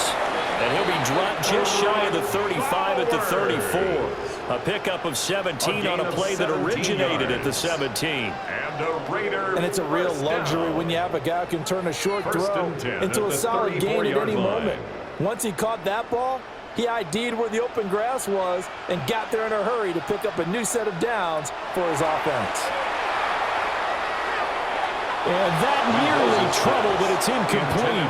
And he'll be dropped just shy of the 35 at the 34. A pickup of 17 on a play that originated at the 17. And it's a real luxury when you have a guy who can turn a short throw into a solid gain at any moment. Once he caught that ball, he ID'd where the open grass was and got there in a hurry to pick up a new set of downs for his offense. And that nearly trouble, but it's incomplete.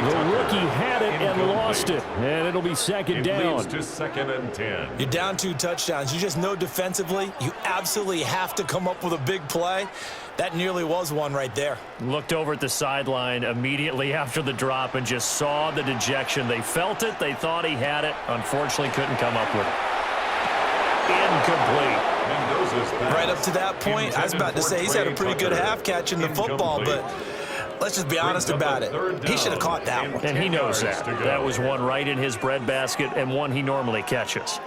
The rookie had it and lost it. And it'll be second down. It leads to 2nd and 10. You're down 2 touchdowns. You just know defensively you absolutely have to come up with a big play. That nearly was one right there. Looked over at the sideline immediately after the drop and just saw the dejection. They felt it. They thought he had it. Unfortunately, couldn't come up with it. Incomplete. Right up to that point, I was about to say he's had a pretty good half catching the football, but let's just be honest about it. He should have caught that one. And he knows that. That was one right in his breadbasket and one he normally catches.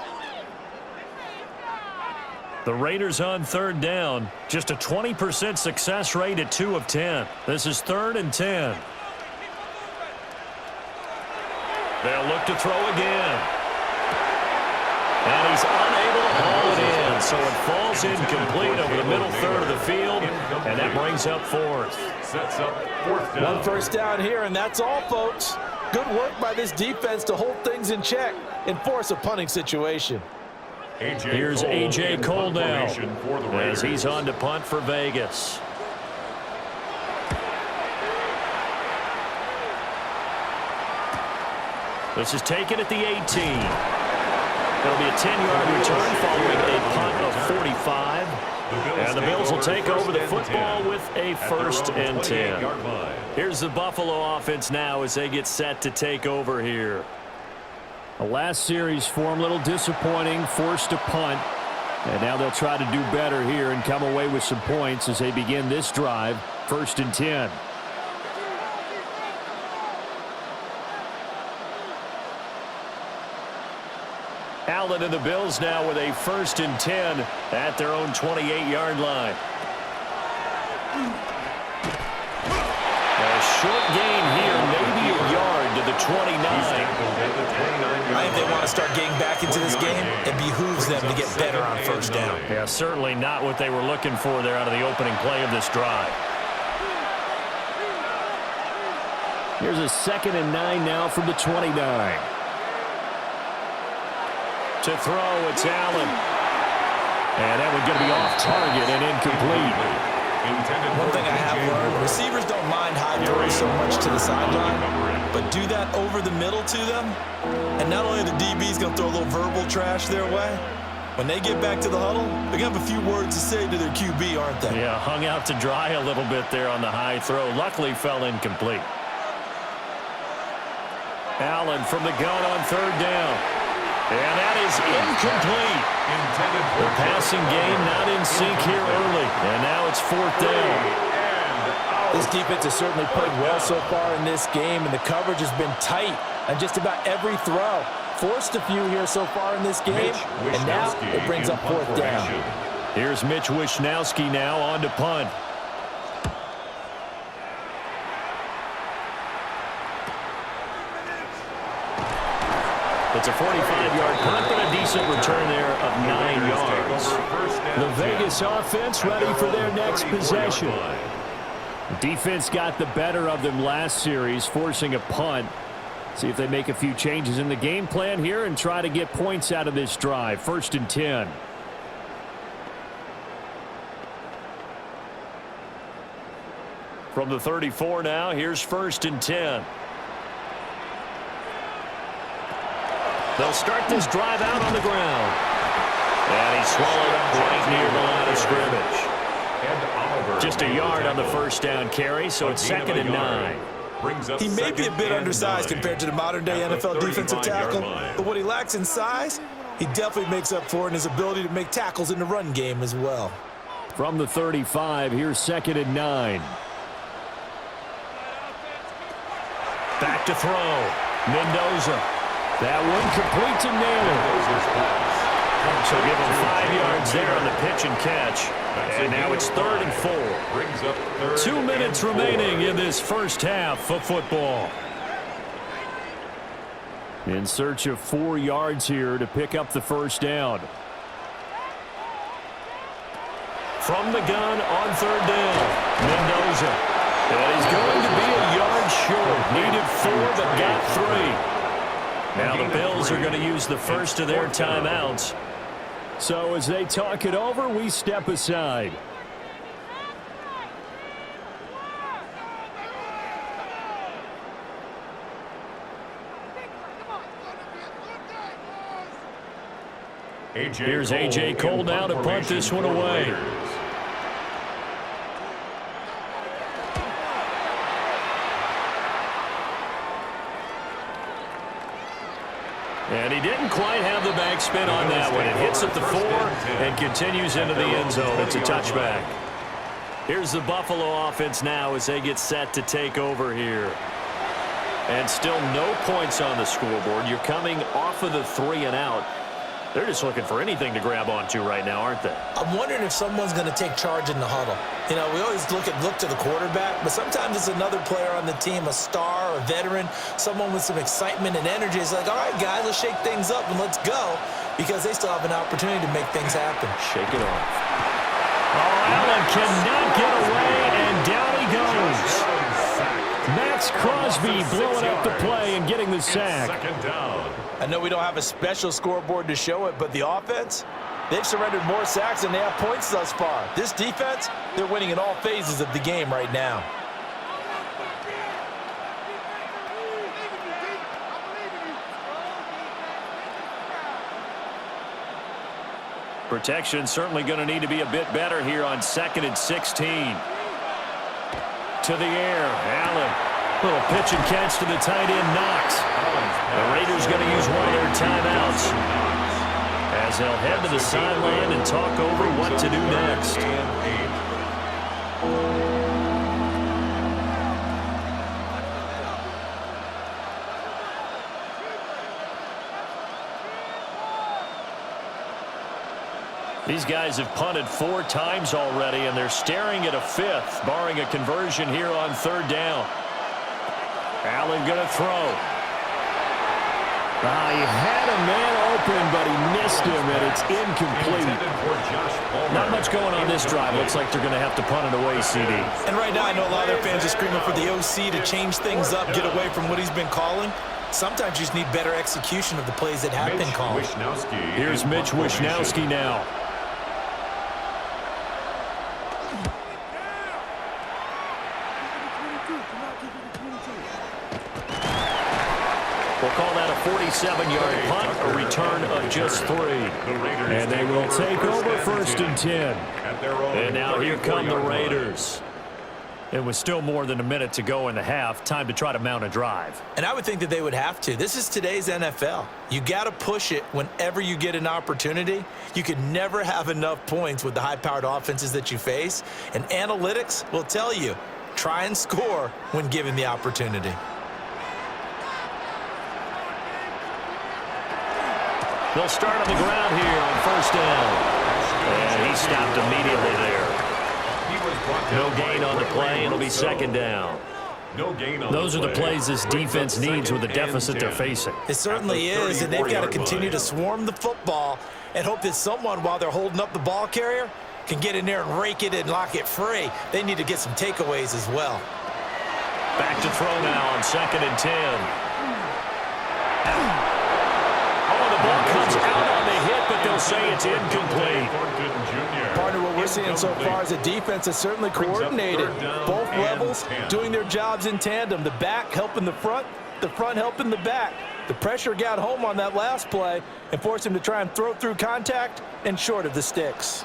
The Raiders on 3rd down. Just a 20% success rate at 2 of 10. This is 3rd and 10. They'll look to throw again. And he's unable to haul it in, so it falls incomplete over the middle third of the field, and that brings up 4th. Sets up 4th down. 1 first down here, and that's all, folks. Good work by this defense to hold things in check and force a punting situation. Here's A.J. Cole now as he's on to punt for Vegas. This is taken at the 18. It'll be a 10-yard return following a punt of 45. And the Bills will take over the football with a 1st and 10. Here's the Buffalo offense now as they get set to take over here. The last series for them, a little disappointing, forced a punt. And now they'll try to do better here and come away with some points as they begin this drive, 1st and 10. Allen and the Bills now with a 1st and 10 at their own 28-yard line. A short gain here, maybe a yard to the 29. I think they want to start getting back into this game. It behooves them to get better on 1st down. Yeah, certainly not what they were looking for there out of the opening play of this drive. Here's a 2nd and 9 now from the 29. To throw, it's Allen. And that one's going to be off target and incomplete. One thing I have learned, receivers don't mind high throws so much to the sideline, but do that over the middle to them, and not only the DB's going to throw a little verbal trash their way, when they get back to the huddle, they're going to have a few words to say to their QB, aren't they? Yeah, hung out to dry a little bit there on the high throw. Luckily fell incomplete. Allen from the gun on 3rd down. And that is incomplete. The passing game not in sync here early. And now it's 4th down. This defense has certainly played well so far in this game, and the coverage has been tight on just about every throw. Forced a few here so far in this game, and now it brings up 4th down. Here's Mitch Wishnowsky now on to punt. It's a 45-yard punt, but a decent return there of 9 yards. The Vegas offense ready for their next possession. Defense got the better of them last series, forcing a punt. See if they make a few changes in the game plan here and try to get points out of this drive. 1st and 10. From the 34 now, here's 1st and 10. They'll start this drive out on the ground. And he swallowed up right near the line of scrimmage. Just a yard on the 1st down carry, so it's 2nd and 9. He may be a bit undersized compared to the modern-day NFL defensive tackle, but what he lacks in size, he definitely makes up for in his ability to make tackles in the run game as well. From the 35, here's 2nd and 9. Back to throw. Mendoza. That one complete to Naylor. So give him 5 yards there on the pitch and catch. And now it's 3rd and 4. 2 minutes remaining in this first half of football. In search of 4 yards here to pick up the 1st down. From the gun on 3rd down, Mendoza. And he's going to be a yard short. Needed 4 but got 3. Now the Bills are going to use the first of their timeouts. So as they talk it over, we step aside. Here's A.J. Cole now to punt this one away. And he didn't quite have the backspin on that one. It hits at the 4 and continues into the end zone. It's a touchback. Here's the Buffalo offense now as they get set to take over here. And still no points on the scoreboard. You're coming off of the 3 and out. They're just looking for anything to grab onto right now, aren't they? I'm wondering if someone's going to take charge in the huddle. You know, we always look to the quarterback, but sometimes it's another player on the team, a star, a veteran, someone with some excitement and energy. It's like, all right, guys, let's shake things up and let's go, because they still have an opportunity to make things happen. Shake it off. Oh, Allen cannot get away, and down he goes. Max Crosby blowing up the play and getting the sack. Second down. I know we don't have a special scoreboard to show it, but the offense, they've surrendered more sacks than they have points thus far. This defense, they're winning in all phases of the game right now. Protection certainly going to need to be a bit better here on 2nd and 16. To the air, Allen. Little pitch and catch to the tight end, Knox. The Raiders going to use one of their timeouts as they'll head to the sideline and talk over what to do next. These guys have punted 4 times already, and they're staring at a 5th, barring a conversion here on 3rd down. Allen going to throw. He had a man open, but he missed him, and it's incomplete. Not much going on this drive. Looks like they're going to have to punt it away, CD. And right now, I know a lot of their fans are screaming for the OC to change things up, get away from what he's been calling. Sometimes you just need better execution of the plays that have been called. Here's Mitch Wishnowski now. We'll call that a 47-yard punt, a return of just 3. And they will take over 1st and 10. And now here come the Raiders. It was still more than a minute to go in the half. Time to try to mount a drive. And I would think that they would have to. This is today's NFL. You got to push it whenever you get an opportunity. You can never have enough points with the high-powered offenses that you face. And analytics will tell you, try and score when given the opportunity. They'll start on the ground here on 1st down. And he stopped immediately there. No gain on the play. It'll be 2nd down. Those are the plays this defense needs with the deficit they're facing. It certainly is, and they've got to continue to swarm the football and hope that someone, while they're holding up the ball carrier, can get in there and rake it and lock it free. They need to get some takeaways as well. Back to throw now on 2nd and 10. Ball comes out on the hit, but they'll say it's incomplete. Partner, what we're seeing so far is the defense is certainly coordinated. Both levels doing their jobs in tandem. The back helping the front helping the back. The pressure got home on that last play and forced him to try and throw through contact and short of the sticks.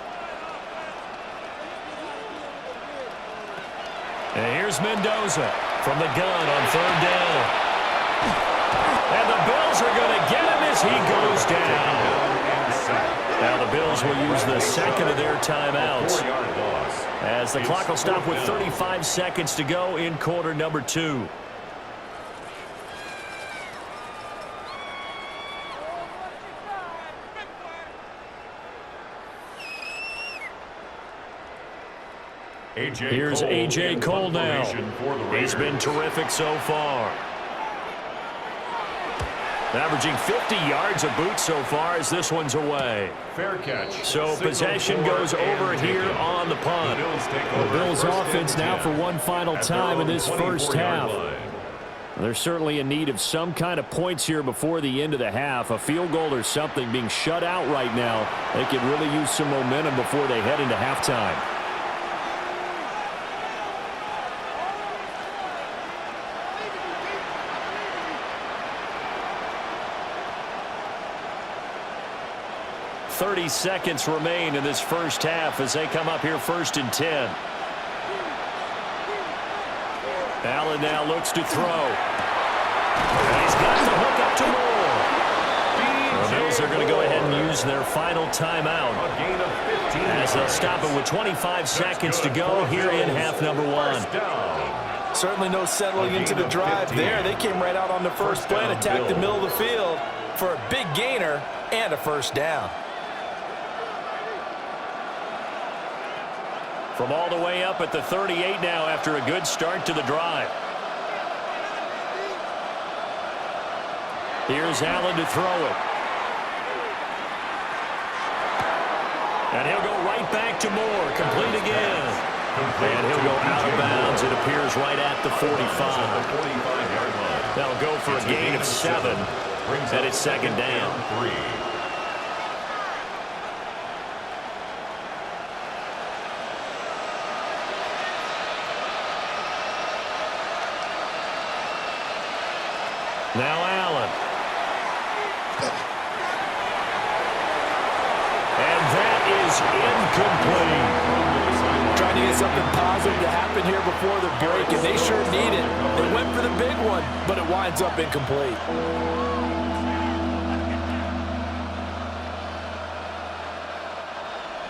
And here's Mendoza from the gun on 3rd down. And the Bills are going to get him as he goes down. Now the Bills will use the 2nd of their timeouts as the clock will stop with 35 seconds to go in quarter number 2. Here's A.J. Cole now. He's been terrific so far. Averaging 50 yards a boot so far as this one's away. Fair catch. So possession goes over here on the punt. The Bills offense now for one final time in this first half. They're certainly in need of some kind of points here before the end of the half. A field goal or something. Being shut out right now, they could really use some momentum before they head into halftime. 30 seconds remain in this first half as they come up here 1st and 10. Allen now looks to throw. And he's got the hook up to Moore. The Bills are going to go ahead and use their final timeout as they'll stop it with 25 seconds to go here in half number 1. Certainly no settling into the drive there. They came right out on the first play and attacked the middle of the field for a big gainer and a first down. From all the way up at the 38 now after a good start to the drive. Here's Allen to throw it. And he'll go right back to Moore. Complete again. And he'll go out of bounds. It appears right at the 45. That'll go for a gain of 7. And it's 2nd down. Now Allen. And that is incomplete. Trying to get something positive to happen here before the break, and they sure need it. They went for the big one, but it winds up incomplete.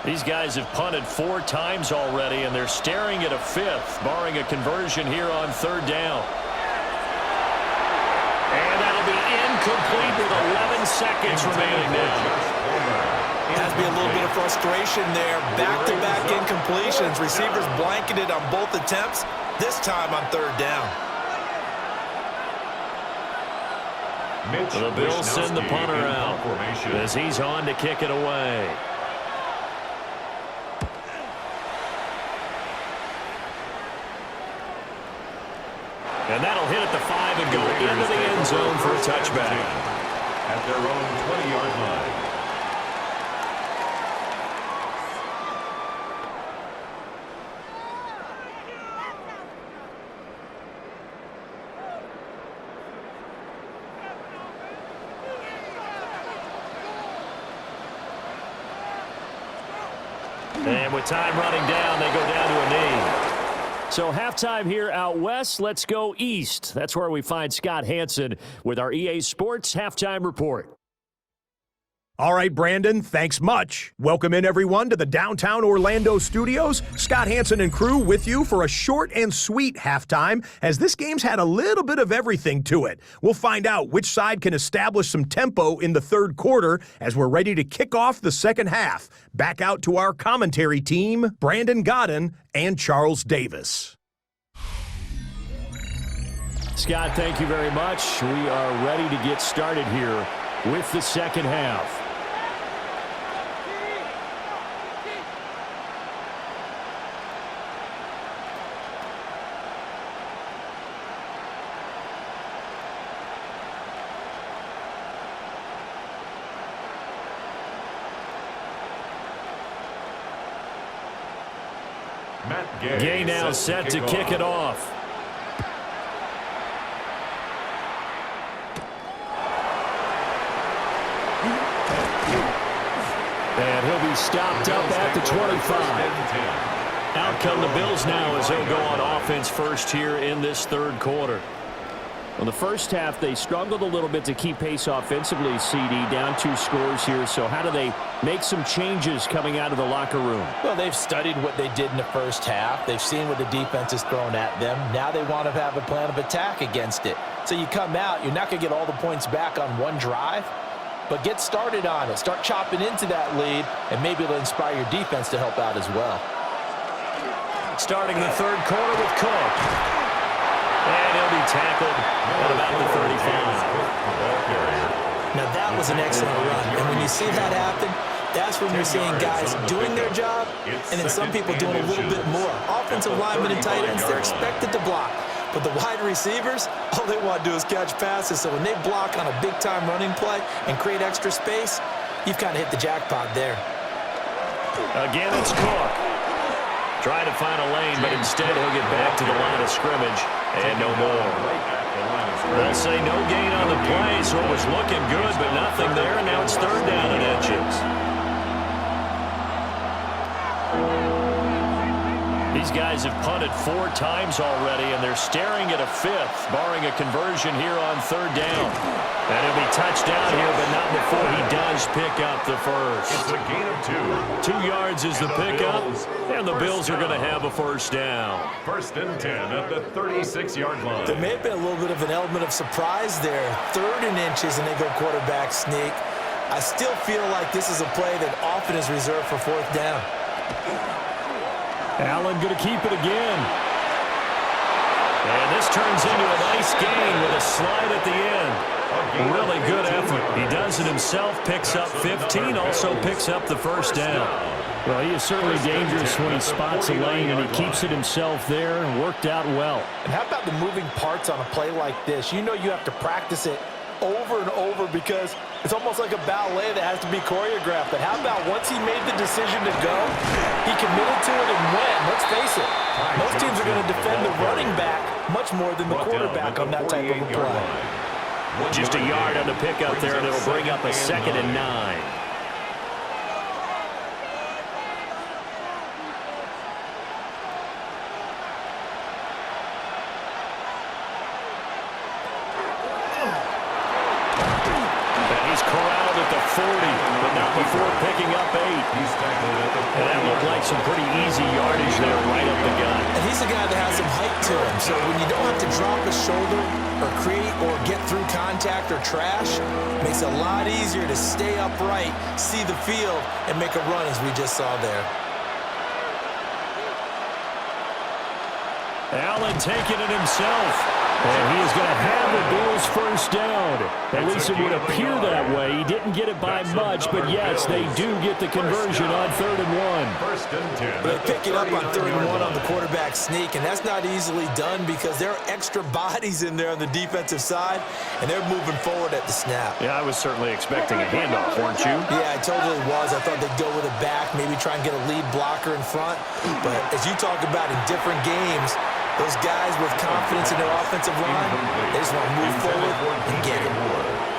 These guys have punted 4 times already, and they're staring at a 5th, barring a conversion here on 3rd down. And that'll be incomplete with 11 seconds remaining now. Has to be a little bit of frustration there. Back-to-back incompletions. Receivers blanketed on both attempts, this time on 3rd down. The Bills send the punter out as he's on to kick it away. And that'll hit at the 5 and go into the end zone for a touchback. At their own 20-yard line. And with time running down, they go down to a knee. So halftime here out west, let's go east. That's where we find Scott Hansen with our EA Sports Halftime Report. All right, Brandon, thanks much. Welcome in, everyone, to the downtown Orlando studios. Scott Hansen and crew with you for a short and sweet halftime, as this game's had a little bit of everything to it. We'll find out which side can establish some tempo in the 3rd quarter as we're ready to kick off the 2nd half. Back out to our commentary team, Brandon Godden and Charles Davis. Scott, thank you very much. We are ready to get started here with the 2nd half. Gay now set to kick it off. And he'll be stopped up at the 25. Out come the Bills now as they'll go on offense first here in this 3rd quarter. In the first half, they struggled a little bit to keep pace offensively, CD, down 2 scores here. So how do they make some changes coming out of the locker room? Well, they've studied what they did in the first half. They've seen what the defense is throwing at them. Now they want to have a plan of attack against it. So you come out, you're not going to get all the points back on one drive, but get started on it. Start chopping into that lead, and maybe it'll inspire your defense to help out as well. Starting the 3rd quarter with Cook. And he'll be tackled at about the 35. Now that was an excellent run, and when you see that happen, that's when you're seeing guys doing their job, and then some people doing a little bit more. Offensive linemen and tight ends, they're expected to block. But the wide receivers, all they want to do is catch passes. So when they block on a big-time running play and create extra space, you've kind of hit the jackpot there. Again, it's Cook. Trying to find a lane, but instead he'll get back to the line of scrimmage. And no more. They'll say no gain on the play, so it was looking good, but nothing there. And now it's 3rd down and inches. These guys have punted 4 times already, and they're staring at a 5th, barring a conversion here on 3rd down. And he'll be touched down here, but not before he does pick up the first. It's a gain of 2. 2 yards is the pickup, and the Bills are going to have a first down. 1st and 10 at the 36-yard line. There may have been a little bit of an element of surprise there. 3rd and inches, and they go quarterback sneak. I still feel like this is a play that often is reserved for 4th down. Allen going to keep it again. And this turns into a nice gain with a slide at the end. Really good effort. He does it himself, picks up 15, also picks up the first down. Well, he is certainly dangerous when he spots a lane, and he keeps it himself there, and worked out well. And how about the moving parts on a play like this? You know you have to practice it over and over because it's almost like a ballet that has to be choreographed. But how about once he made the decision to go, he committed to it and went. Let's face it, most teams are going to defend the running back much more than the quarterback on that type of a play. Just a yard on the pickup there, and it'll bring up a 2nd and 9. Before picking up 8. And that looked like some pretty easy yardage there right up the gut. And he's a guy that has some height to him, so when you don't have to drop a shoulder or create or get through contact or trash, it makes it a lot easier to stay upright, see the field, and make a run as we just saw there. Allen taking it himself. And he is going to have the Bills first down. At least it would appear that way. He didn't get it by much, but yes, they do get the conversion on 3rd and 1. They pick it up on 3rd and 1 on the quarterback sneak, and that's not easily done because there are extra bodies in there on the defensive side, and they're moving forward at the snap. Yeah, I was certainly expecting a handoff, weren't you? Yeah, I totally was. I thought they'd go with a back, maybe try and get a lead blocker in front. But as you talk about in different games, those guys with confidence in their offensive line, they just want to move forward and get it.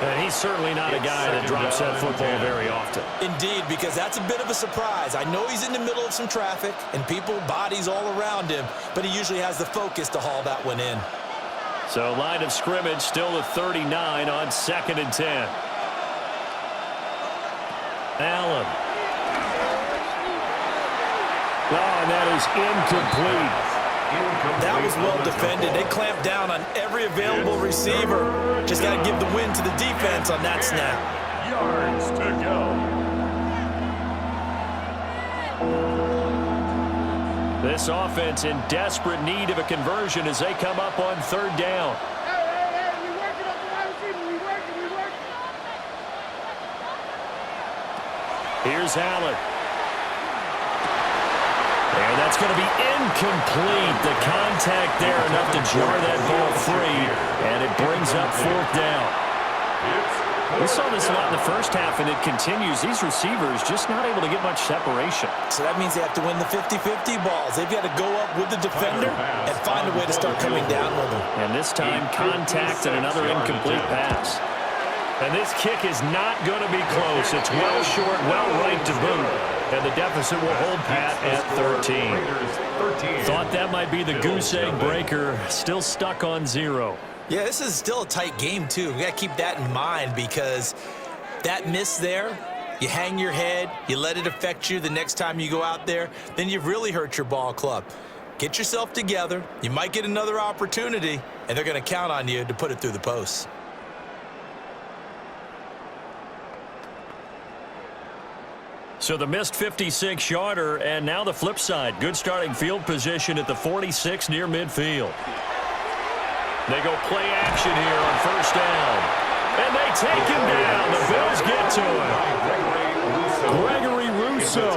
And he's certainly not a guy that drops that football very often. Indeed, because that's a bit of a surprise. I know he's in the middle of some traffic and people, bodies all around him, but he usually has the focus to haul that one in. So line of scrimmage still at 39 on 2nd and 10. Allen. Oh, and that is incomplete. That was well defended. They clamped down on every available receiver. Just got to give the win to the defense on that snap. Yards to go. This offense in desperate need of a conversion as they come up on 3rd down. Here's Allen. And that's going to be incomplete. The contact there enough to jar that ball free, and it brings up 4th down. We saw this a lot in the first half, and it continues. These receivers just not able to get much separation. So that means they have to win the 50-50 balls. They've got to go up with the defender and find a way to start coming down with them. And this time, contact and another incomplete pass. And this kick is not going to be close. It's well short, well right to boot. And the deficit will hold pat at 13. Thought that might be the goose egg breaker. Still stuck on 0. Yeah, this is still a tight game, too. We got to keep that in mind because that miss there, you hang your head, you let it affect you the next time you go out there, then you've really hurt your ball club. Get yourself together. You might get another opportunity, and they're going to count on you to put it through the posts. So the missed 56-yarder, and now the flip side. Good starting field position at the 46 near midfield. They go play action here on 1st down. And they take him down. The Bills get to him. Gregory Rousseau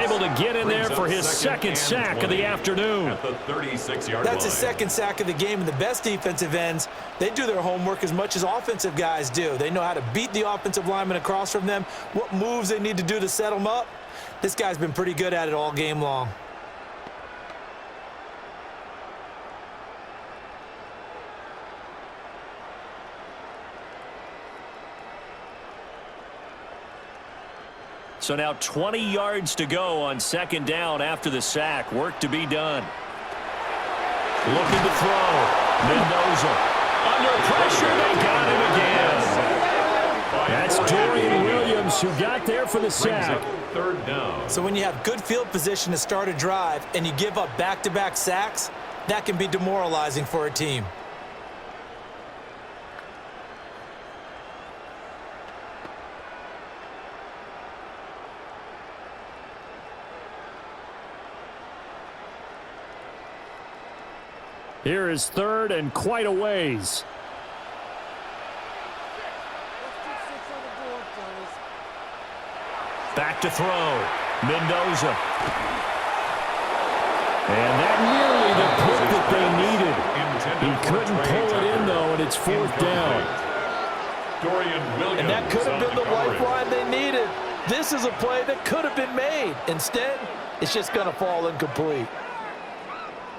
able to get in there for his 2nd sack of the afternoon. That's his 2nd sack of the game, and the best defensive ends, they do their homework as much as offensive guys do. They know how to beat the offensive lineman across from them, what moves they need to do to set them up. This guy's been pretty good at it all game long. So now 20 yards to go on second down after the sack. Work to be done. Looking to throw. Mendoza. Under pressure, they got him again. That's Dorian Williams who got there for the sack. Third down. So when you have good field position to start a drive and you give up back-to-back sacks, that can be demoralizing for a team. Here is third and quite a ways. Back to throw. Mendoza. And that nearly the pick that they needed. He couldn't pull it in, though, and it's fourth down. And that could have been the lifeline they needed. This is a play that could have been made. Instead, it's just going to fall incomplete.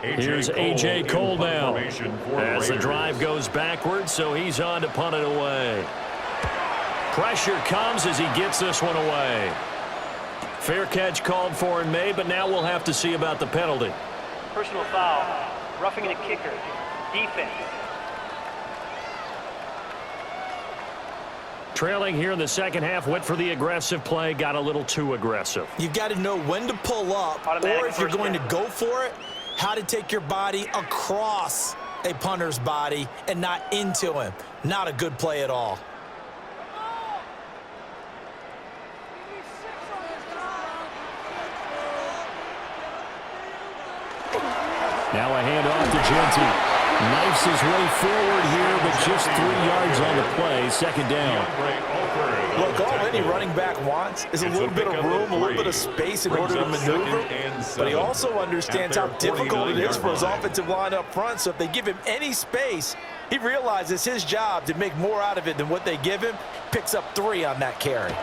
Here's A.J. Cole now as the drive goes backwards, so he's on to punt it away. Pressure comes as he gets this one away. Fair catch called for and made, but now we'll have to see about the penalty. Personal foul. Roughing the kicker. Defense. Trailing here in the second half, went for the aggressive play, got a little too aggressive. You've got to know when to pull up, or if you're going to go for it, how to take your body across a punter's body and not into him. Not a good play at all. Now a handoff to Genty. Knifes his way forward here, but just 3 yards on the play. Second down. Look, all any running back wants is a little bit of room, a little bit of space in order to maneuver. But he also understands how difficult it is for his offensive line up front. So if they give him any space, he realizes his job to make more out of it than what they give him. Picks up 3 on that carry.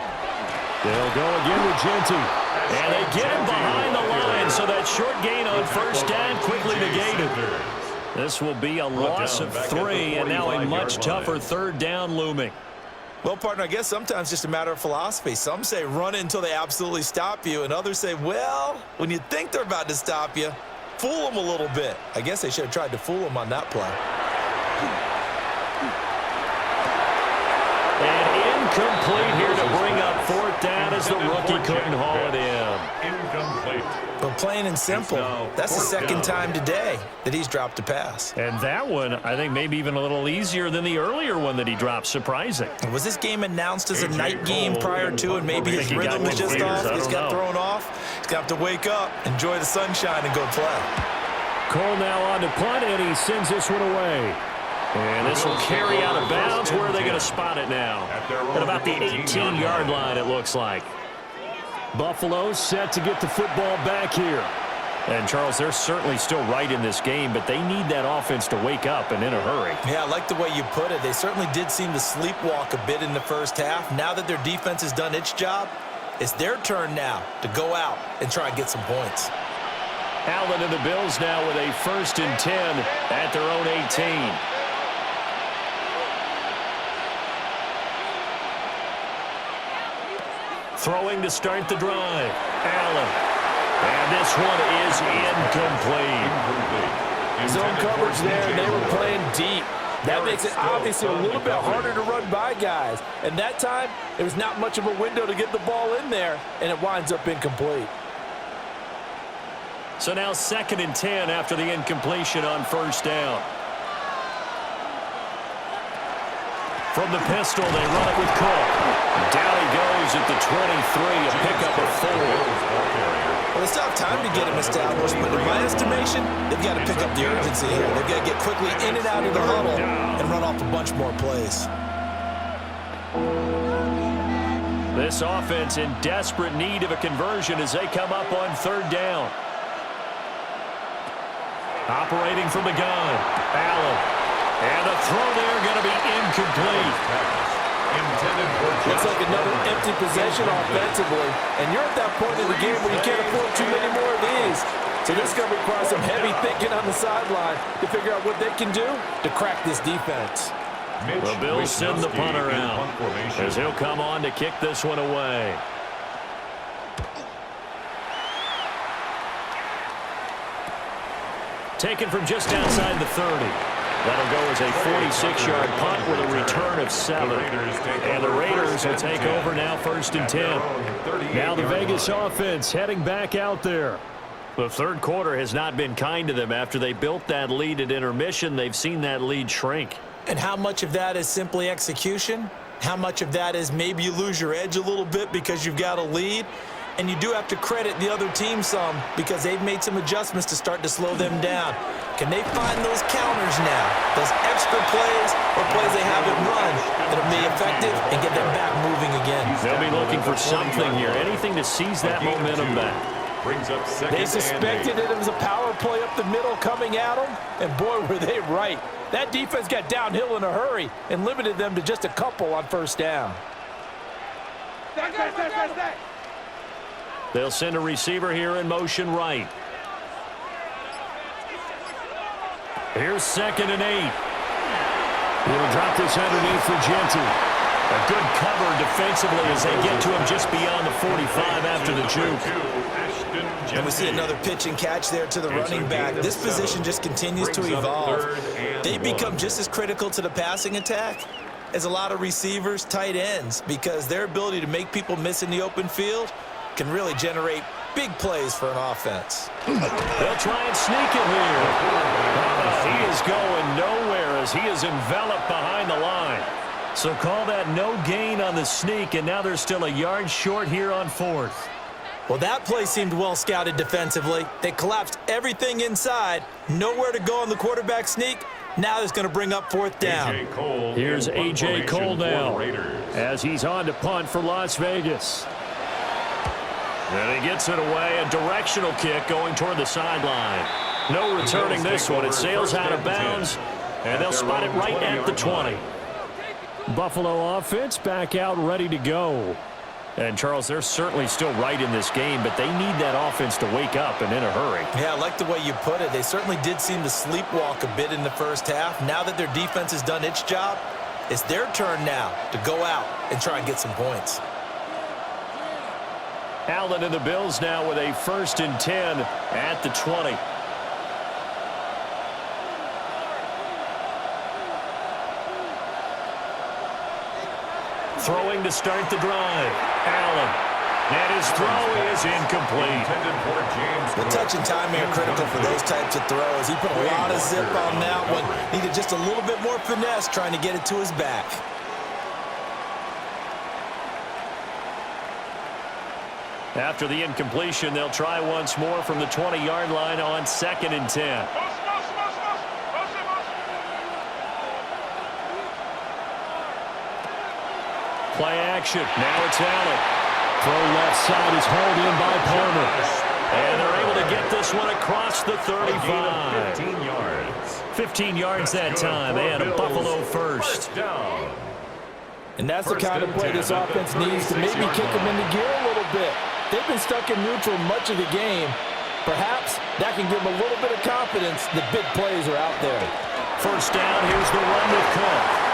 They'll go again with Genty. And they get him behind the line, so that short gain on first down quickly negated. This will be a loss of 3, and now a much tougher third down looming. Well, partner, I guess sometimes just a matter of philosophy. Some say run until they absolutely stop you, and others say, well, when you think they're about to stop you, fool them a little bit. I guess they should have tried to fool them on that play. And incomplete here to bring up fourth down as the rookie couldn't haul it in. Incomplete. But plain and simple, that's the second time today that he's dropped a pass. And that one, I think, maybe even a little easier than the earlier one that he dropped. Surprising. Was this game announced as a night game prior to, and maybe his rhythm was just off? He's got thrown off. He's got to wake up, enjoy the sunshine, and go play. Cole now on to punt, and he sends this one away. And this will carry out of bounds. Where are they going to spot it now? At about the 18-yard line, it looks like. Buffalo set to get the football back here. And, Charles, they're certainly still right in this game, but they need that offense to wake up and in a hurry. Yeah, I like the way you put it. They certainly did seem to sleepwalk a bit in the first half. Now that their defense has done its job, it's their turn now to go out and try and get some points. Allen and the Bills now with a 1st and 10 at their own 18. Throwing to start the drive. Allen. And this one is incomplete. Zone coverage there, and they were playing deep. That makes it obviously a little bit harder to run by guys. And that time, there was not much of a window to get the ball in there, and it winds up incomplete. So now 2nd and 10 after the incompletion on first down. From the pistol, they run it with Cook. Down he goes at the 23, a pickup of 4. Well, they still have time to get him established, but in my estimation, they've got to pick up the urgency here. They've got to get quickly in and out of the huddle and run off a bunch more plays. This offense in desperate need of a conversion as they come up on 3rd down. Operating from the gun, Allen. And the throw there going to be incomplete. Looks like another empty possession offensively. And you're at that point in the game where you can't afford too many more of these. So this is going to require some heavy thinking on the sideline to figure out what they can do to crack this defense. The Bills send the punter out as he'll come on to kick this one away. Taken from just outside the 30. That'll go as a 46-yard punt with a return of 7. And the Raiders will take over now 1st and 10. Now the Vegas offense heading back out there. The third quarter has not been kind to them. After they built that lead at intermission, they've seen that lead shrink. And how much of that is simply execution? How much of that is maybe you lose your edge a little bit because you've got a lead? And you do have to credit the other team some because they've made some adjustments to start to slow them down. Can they find those counters now, those extra plays or plays they haven't run that'll be effective and get them back moving again? They'll be looking for something here, anything to seize that momentum back. They suspected that it was a power play up the middle coming at them, and boy, were they right. That defense got downhill in a hurry and limited them to just a couple on 1st down. They'll send a receiver here in motion right. Here's 2nd and 8. He'll drop this underneath for Genty. A good cover defensively as they get to him just beyond the 45 after the juke. And we see another pitch and catch there to the running back. This position just continues to evolve. They become just as critical to the passing attack as a lot of receivers, tight ends, because their ability to make people miss in the open field can really generate big plays for an offense. They'll try and sneak it here. He is going nowhere as he is enveloped behind the line. So call that no gain on the sneak, and now they're still a yard short here on 4th. Well, that play seemed well scouted defensively. They collapsed everything inside. Nowhere to go on the quarterback sneak. Now it's going to bring up 4th down. Here's A.J. Cole now as he's on to punt for Las Vegas. And he gets it away, a directional kick going toward the sideline. No returning this one. It sails out of bounds, and they'll spot it right at the 20. Buffalo offense back out ready to go. And, Charles, they're certainly still right in this game, but they need that offense to wake up and in a hurry. Yeah, I like the way you put it. They certainly did seem to sleepwalk a bit in the 1st half. Now that their defense has done its job, it's their turn now to go out and try and get some points. Allen and the Bills now with a 1st and 10 at the 20. Throwing to start the drive. Allen. And his throw is incomplete. The touch and timing are critical for those types of throws. He put a lot of zip on that one. Needed just a little bit more finesse trying to get it to his back. After the incompletion, they'll try once more from the 20-yard line on 2nd and 10. Play action. Now it's Allen. Throw left side is hauled in by Palmer. And they're able to get this one across the 35. 15 yards. 15 yards that time, and a Buffalo first. And that's the kind of play this offense needs to maybe kick them into gear a little bit. They've been stuck in neutral much of the game. Perhaps that can give them a little bit of confidence. The big plays are out there. First down, here's the run with Cook.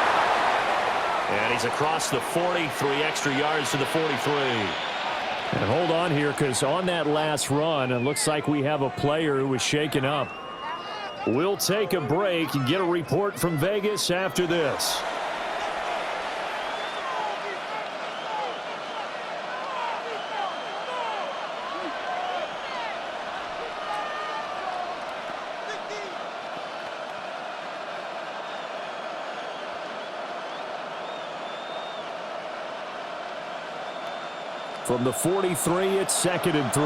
And he's across the 40, 3 extra yards to the 43. And hold on here, because on that last run, it looks like we have a player who was shaken up. We'll take a break and get a report from Vegas after this. From the 43, it's 2nd and 3.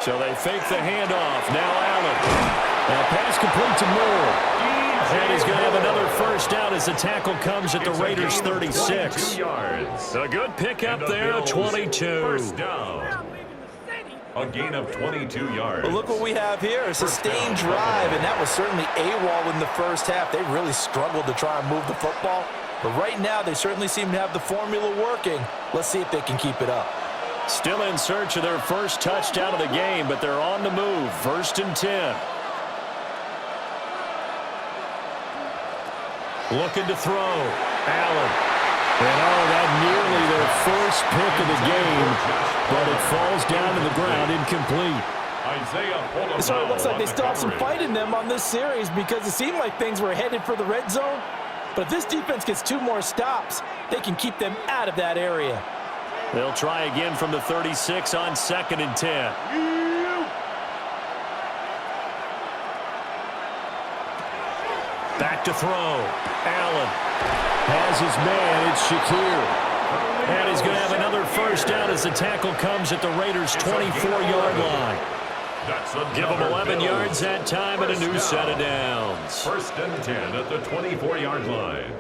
So they fake the handoff. Now Allen. And a pass complete to Moore. And he's going to have another first down as the tackle comes at the Raiders' 36. A good pickup there, 22. First down. A gain of 22 yards. But look what we have here, a sustained drive, and that was certainly AWOL in the first half. They really struggled to try and move the football. But right now, they certainly seem to have the formula working. Let's see if they can keep it up. Still in search of their first touchdown of the game, but they're on the move. 1st and 10. Looking to throw. Allen. And that nearly their first pick of the game, but it falls down to the ground incomplete. So it looks like they still have some fight in them on this series because it seemed like things were headed for the red zone. But if this defense gets 2 more stops, they can keep them out of that area. They'll try again from the 36 on 2nd and 10. Back to throw. Allen has his man. It's Shakir. And he's going to have another first down as the tackle comes at the Raiders' 24-yard line. Give them 11 yards that time and a new set of downs. 1st and 10 at the 24-yard line.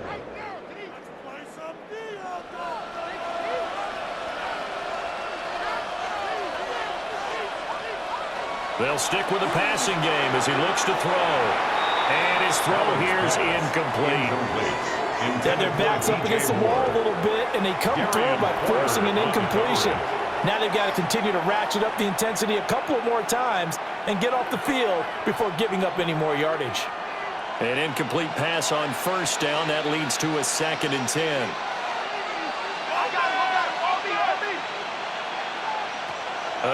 They'll stick with the passing game as he looks to throw. And his throw here is incomplete. And their backs up against the wall a little bit, and they come through by forcing an incompletion. Now they've got to continue to ratchet up the intensity a couple more times and get off the field before giving up any more yardage. An incomplete pass on 1st down. That leads to a 2nd and 10.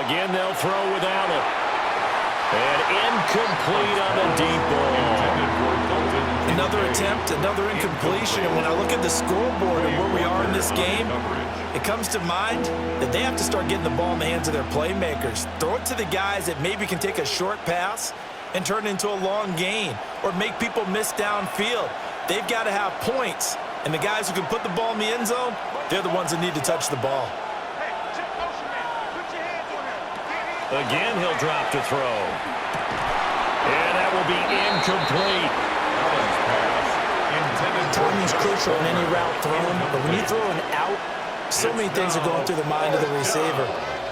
Again, they'll throw without it. And incomplete on the deep ball. Another attempt, another incompletion. And when I look at the scoreboard and where we are in this game, it comes to mind that they have to start getting the ball in the hands of their playmakers. Throw it to the guys that maybe can take a short pass and turn it into a long gain or make people miss downfield. They've got to have points. And the guys who can put the ball in the end zone, they're the ones that need to touch the ball. Again, he'll drop to throw. And that will be incomplete. Timing is crucial in any route thrown, but when you throw an out, so many things are going through the mind of the receiver.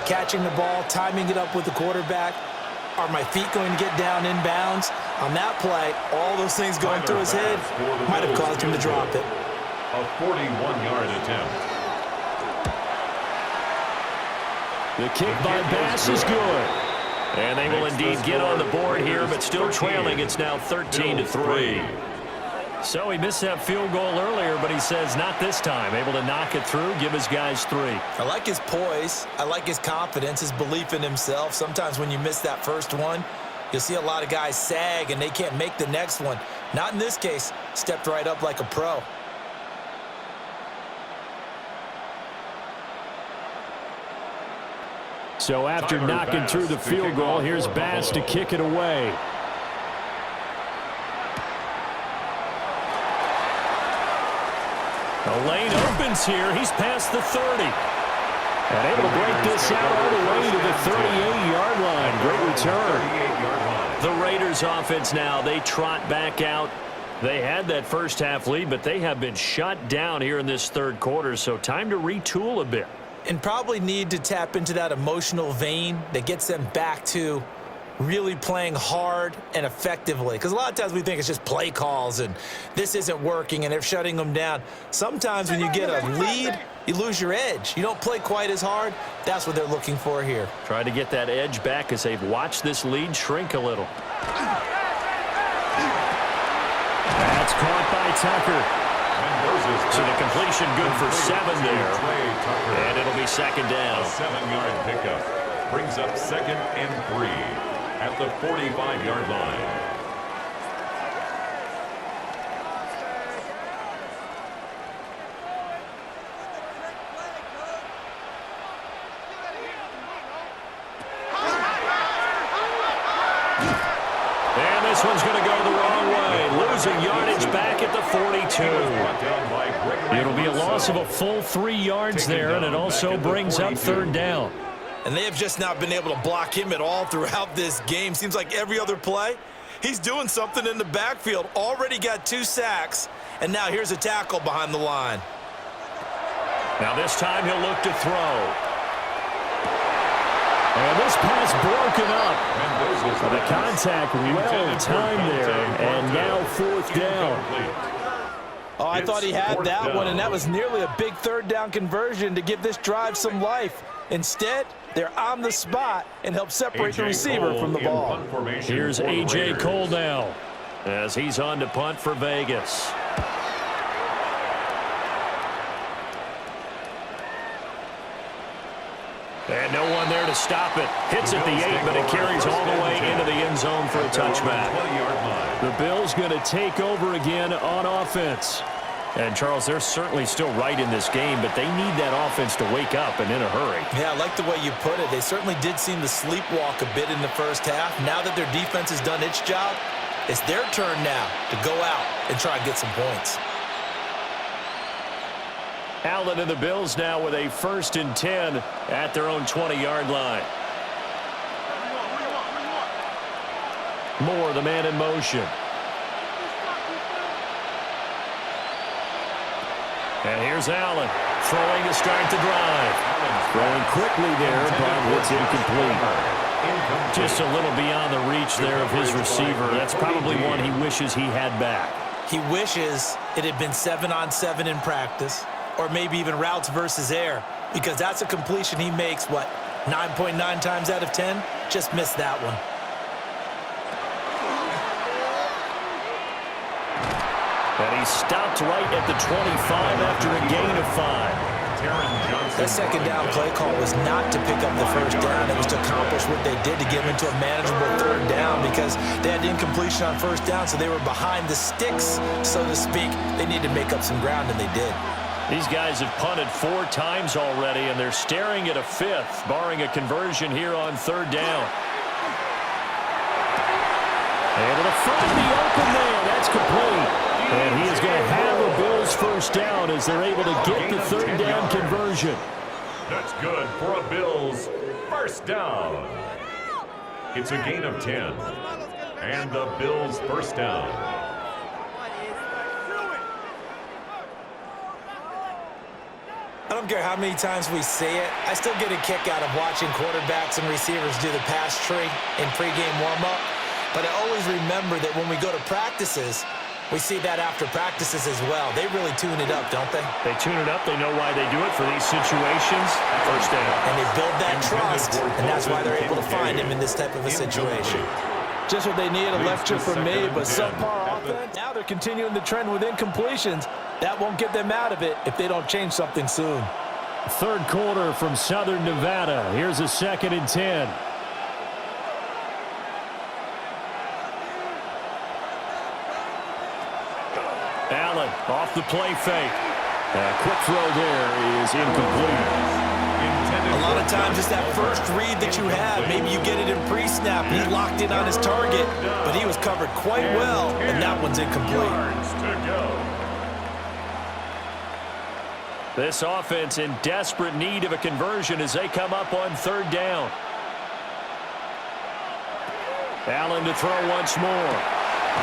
Catching the ball, timing it up with the quarterback. Are my feet going to get down inbounds? On that play, all those things going through his head might have caused him to drop it. A 41-yard attempt. The kick by Bass is good. And they will indeed get on the board here, but still trailing. It's now 13-3. So he missed that field goal earlier, but he says not this time. Able to knock it through, give his guys 3. I like his poise. I like his confidence, his belief in himself. Sometimes when you miss that first one, you'll see a lot of guys sag and they can't make the next one. Not in this case. Stepped right up like a pro. So after knocking through the field goal, here's Bass to kick it away. The lane opens here. He's past the 30. And able to break this out all the way to the 38-yard line. Great return. The Raiders offense now, they trot back out. They had that first half lead, but they have been shut down here in this 3rd quarter, so time to retool a bit. And probably need to tap into that emotional vein that gets them back to really playing hard and effectively. Because a lot of times we think it's just play calls and this isn't working and they're shutting them down. Sometimes when you get a lead, you lose your edge. You don't play quite as hard. That's what they're looking for here. Try to get that edge back as they've watched this lead shrink a little. That's caught by Tucker. So the completion good for 7 there. And it'll be 2nd down. A 7-yard pickup brings up 2nd and 3 at the 45-yard line. And this one's going to go the wrong way. Losing yardage back at the 42. It'll be a loss of a full 3 yards there, and it also brings up 3rd down. And they have just not been able to block him at all throughout this game. Seems like every other play, he's doing something in the backfield. Already got 2 sacks, and now here's a tackle behind the line. Now this time he'll look to throw. And this pass broken up. The contact well timed there, and now 4th down. Oh, I thought he had that one, and that was nearly a big 3rd down conversion to give this drive some life. Instead, they're on the spot and help separate the receiver from the ball. Here's A.J. Cole now as he's on to punt for Vegas. And no one there to stop it. Hits at the 8, but it carries all the way into the end zone for a touchback. The Bills going to take over again on offense. And, Charles, they're certainly still right in this game, but they need that offense to wake up and in a hurry. Yeah, I like the way you put it. They certainly did seem to sleepwalk a bit in the first half. Now that their defense has done its job, it's their turn now to go out and try and get some points. Allen and the Bills now with a 1st and 10 at their own 20-yard line. Moore, the man in motion. And here's Allen throwing to start the drive. Throwing quickly there, but it's incomplete. Just a little beyond the reach there of his receiver. That's probably one he wishes he had back. He wishes it had been 7-on-7 in practice, or maybe even routes versus air, because that's a completion he makes, 9.9 times out of 10? Just missed that one. And he stopped right at the 25 after a gain of 5. That second down play call was not to pick up the first down. It was to accomplish what they did to get them into a manageable 3rd down, because they had incompletion on 1st down, so they were behind the sticks, so to speak. They needed to make up some ground, and they did. These guys have punted 4 times already, and they're staring at a 5th, barring a conversion here on 3rd down. Able to find the open man. That's complete. And he is going to have a Bills 1st down as they're able to get the 3rd down conversion. That's good for a Bills 1st down. It's a gain of 10. And the Bills 1st down. I don't care how many times we say it, I still get a kick out of watching quarterbacks and receivers do the pass tree in pregame warm-up. But I always remember that when we go to practices, we see that after practices as well. They really tune it up, don't they? They tune it up. They know why they do it for these situations. 1st down. And they build that trust, and that's why they're able to find him in this type of a situation. Just what they need, a lecture from me, but subpar offense. Now they're continuing the trend with incompletions. That won't get them out of it if they don't change something soon. 3rd quarter from Southern Nevada. Here's a 2nd and 10. Allen off the play fake. Quick throw there is incomplete. A lot of times it's that first read that you have. Maybe you get it in pre-snap and he locked in on his target, but he was covered quite well, and that one's incomplete. This offense in desperate need of a conversion as they come up on 3rd down. Allen to throw once more.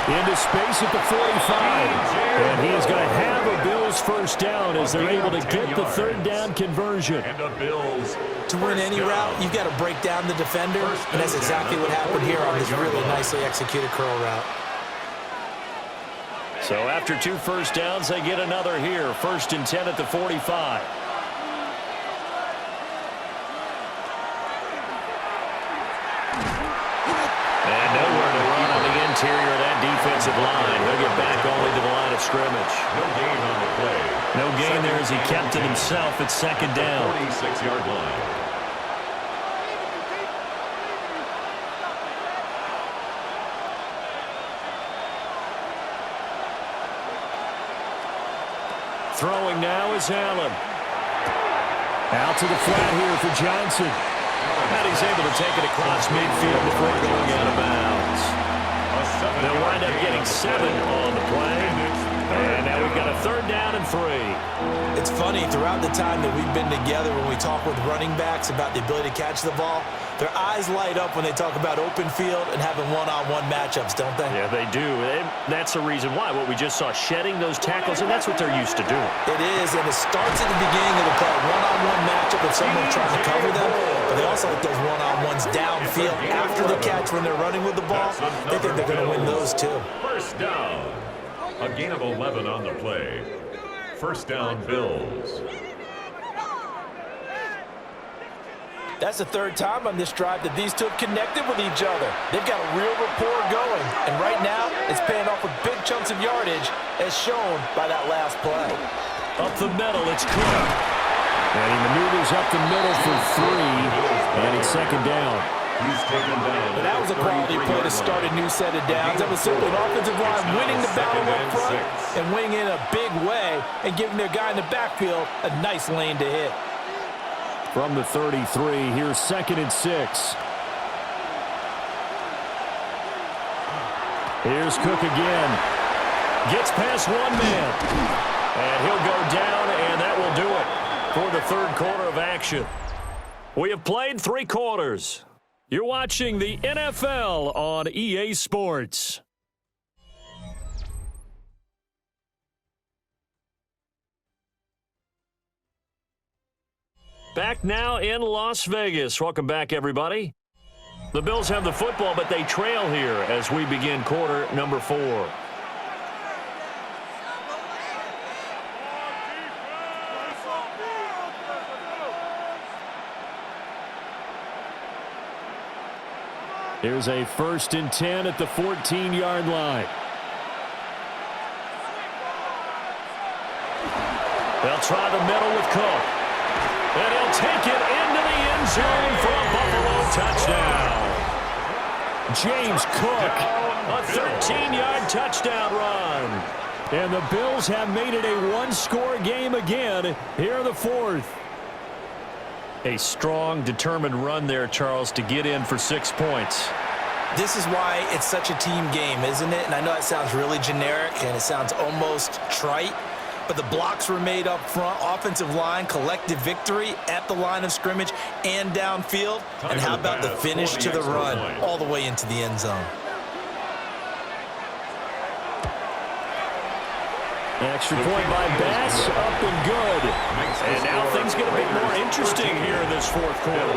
Into space at the 45. And he is going to have a Bills 1st down as they're able to get the 3rd down conversion. To win any route, you've got to break down the defender, and that's exactly what happened here on this really nicely executed curl route. So after 2 1st downs, they get another here. 1st and 10 at the 45. And nowhere to run on the interior of that defensive line. He'll get back only to the line of scrimmage. No gain on the play. No gain there as he kept it himself at 2nd down. 46-yard line. Throwing now is Allen. Out to the flat here for Johnson. And he's able to take it across midfield before going out of bounds. They'll wind up getting 7 on the play. And now we've got a 3rd down and 3. It's funny, throughout the time that we've been together, when we talk with running backs about the ability to catch the ball, their eyes light up when they talk about open field and having one-on-one matchups, don't they? Yeah, they do. And that's the reason why. What we just saw, shedding those tackles, and that's what they're used to doing. It is, and it starts at the beginning of the play. One-on-one matchup if someone's trying to cover them, but they also like those one-on-ones downfield after the catch when they're running with the ball. They think they're going to win those too. 1st down. A gain of 11 on the play. 1st down, Bills. That's the 3rd time on this drive that these two have connected with each other. They've got a real rapport going, and right now it's paying off with big chunks of yardage as shown by that last play. Up the middle, it's Cook. And he maneuvers up the middle for 3, and it's second down. He's taken down. But that was a quality play to start a new set of downs. That was simply an offensive line winning the battle up front and winning in a big way and giving their guy in the backfield a nice lane to hit. From the 33, here's 2nd and 6. Here's Cook again. Gets past one man. And he'll go down, and that will do it for the third quarter of action. We have played 3 quarters. You're watching the NFL on EA Sports. Back now in Las Vegas. Welcome back, everybody. The Bills have the football, but they trail here as we begin quarter number 4. Here's a 1st and 10 at the 14-yard line. They'll try the middle with Cook. And he'll take it into the end zone for a Buffalo touchdown. James Cook, a 13-yard touchdown run. And the Bills have made it a one-score game again here in the 4th. A strong, determined run there, Charles, to get in for 6 points. This is why it's such a team game, isn't it? And I know it sounds really generic and it sounds almost trite, but the blocks were made up front, offensive line, collective victory at the line of scrimmage and downfield. And how about the finish to the run all the way into the end zone? Extra point by Bass, up and good. And now things get a bit more interesting here in this 4th quarter.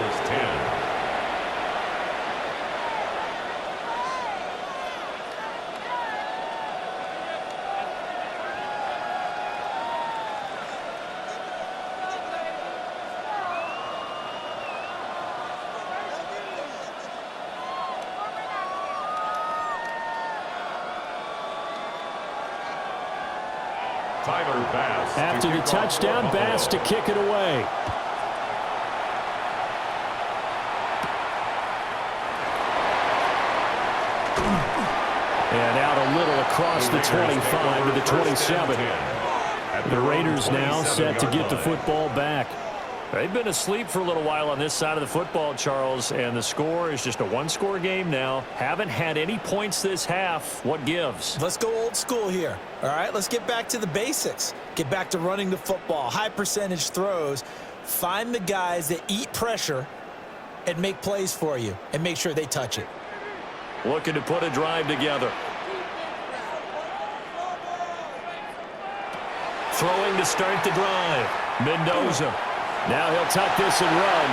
After the touchdown, Bass to kick it away. And out a little across the 25 to the 27. The Raiders now set to get the football back. They've been asleep for a little while on this side of the football, Charles, and the score is just a one-score game now. Haven't had any points this half. What gives? Let's go old school here. All right, let's get back to the basics. Get back to running the football, high percentage throws. Find the guys that eat pressure and make plays for you and make sure they touch it. Looking to put a drive together. Throwing to start the drive. Mendoza. Now he'll tuck this and run.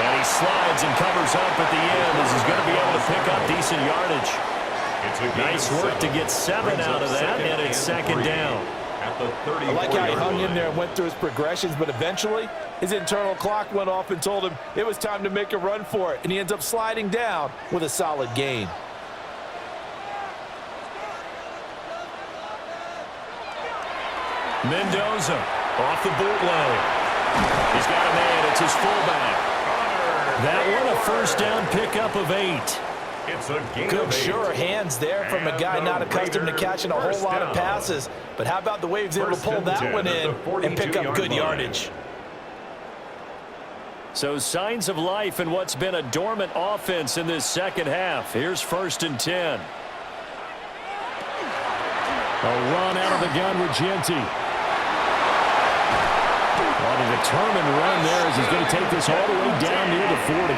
And he slides and covers up at the end as he's going to be able to pick up decent yardage. Nice work to get 7 out of that, and it's 2nd down. I like how he hung in there and went through his progressions, but eventually his internal clock went off and told him it was time to make a run for it, and he ends up sliding down with a solid gain. Mendoza off the bootleg. He's got a man. It's his fullback. That one a 1st down pickup of 8. It's a gain Good, of 8. sure hands there from a guy not accustomed to catching a whole lot of passes. But how about the way he was able to pull that one in and pick up good yardage? So signs of life in what's been a dormant offense in this second half. Here's 1st and 10. A run out of the gun with Genti. On a determined run there as he's going to take this all the way down near the 40.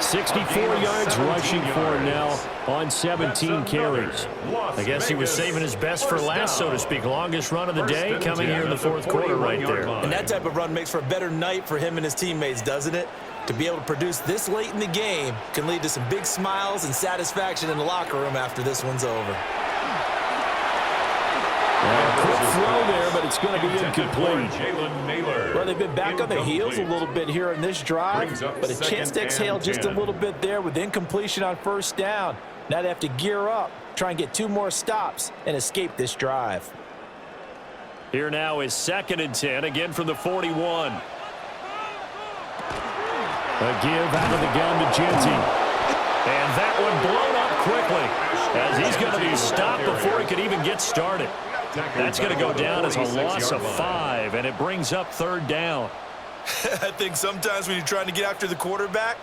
64 yards rushing for him now on 17 carries. I guess he was saving his best for last, so to speak. Longest run of the day coming here in the 4th quarter right there. And that type of run makes for a better night for him and his teammates, doesn't it? To be able to produce this late in the game can lead to some big smiles and satisfaction in the locker room after this one's over. Quick throw there, but it's going to be incomplete. Well, they've been back on their heels a little bit here in this drive, but a chance to exhale just a little bit there with incompletion on 1st down. Now they have to gear up, try and get 2 more stops, and escape this drive. Here now is 2nd and 10, again from the 41. A give out of the gun to Genty. And that one blown up quickly as he's going to be stopped before he could even get started. That's going to go down as a loss of 5, and it brings up 3rd down. I think sometimes when you're trying to get after the quarterback,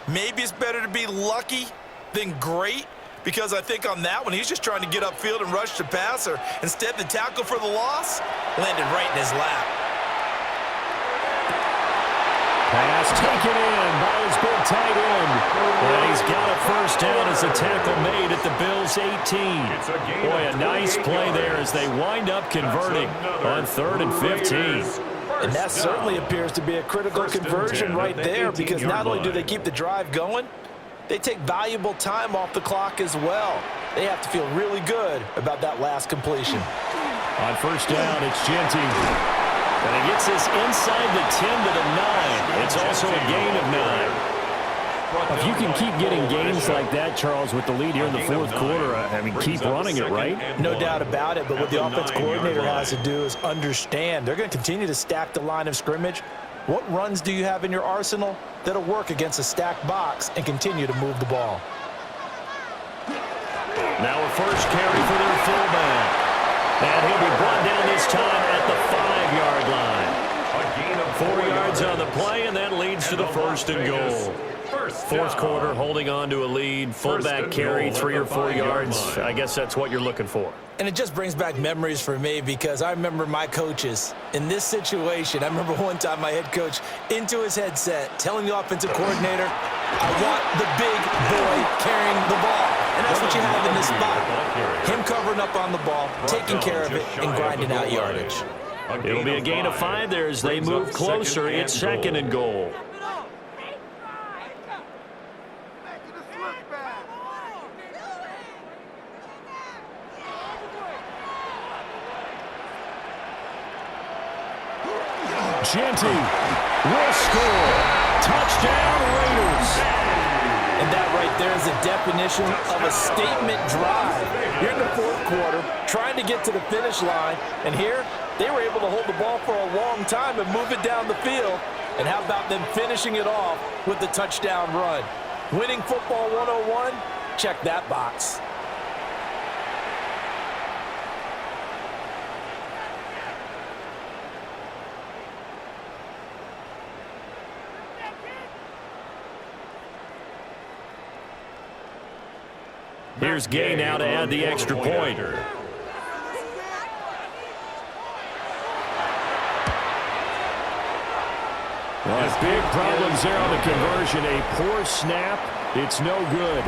maybe it's better to be lucky than great, because I think on that one, he's just trying to get upfield and rush the passer. Instead, the tackle for the loss landed right in his lap. Pass taken in by his big tight end. And he's got a 1st down as the tackle made at the Bills' 18. Boy, a nice play there as they wind up converting on 3rd and 15. And that certainly appears to be a critical conversion right there, because not only do they keep the drive going, they take valuable time off the clock as well. They have to feel really good about that last completion. On 1st down, it's Genty. And he gets this inside the 10 to the 9. It's also a gain of 9. If you can keep getting gains like that, Charles, with the lead here in the 4th quarter, I mean, keep running it, right? No doubt about it, but what the offense coordinator has to do is understand. They're going to continue to stack the line of scrimmage. What runs do you have in your arsenal that'll work against a stacked box and continue to move the ball? Now a 1st carry for their fullback. And he'll be brought down this time at the 5-yard line. 4 yards on the play, and that leads to the 1st and goal. 4th quarter, holding on to a lead, fullback carry, 3 or 4 yards. I guess that's what you're looking for. And it just brings back memories for me, because I remember my coaches in this situation. I remember one time my head coach into his headset telling the offensive coordinator, I want the big boy carrying the ball. And that's what you have in this spot. Him covering up on the ball, taking care of it, and grinding out yardage. It'll be a gain of 5 there as they move closer. It's 2nd and goal. Genty will score. Touchdown, Raiders. And that right there is a definition of a statement drive. You're in the 4th quarter, trying to get to the finish line, and here they were able to hold the ball for a long time and move it down the field. And how about them finishing it off with the touchdown run? Winning football 101, check that box. Here's Gay now to add the extra point. Well, big problems there on the conversion. A poor snap. It's no good.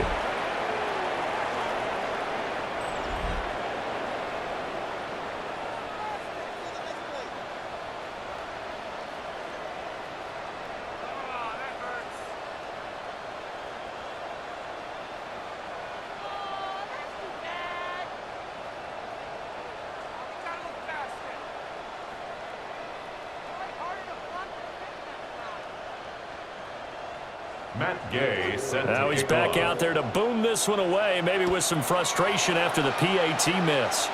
Now he's back out there to boom this one away, maybe with some frustration after the PAT miss.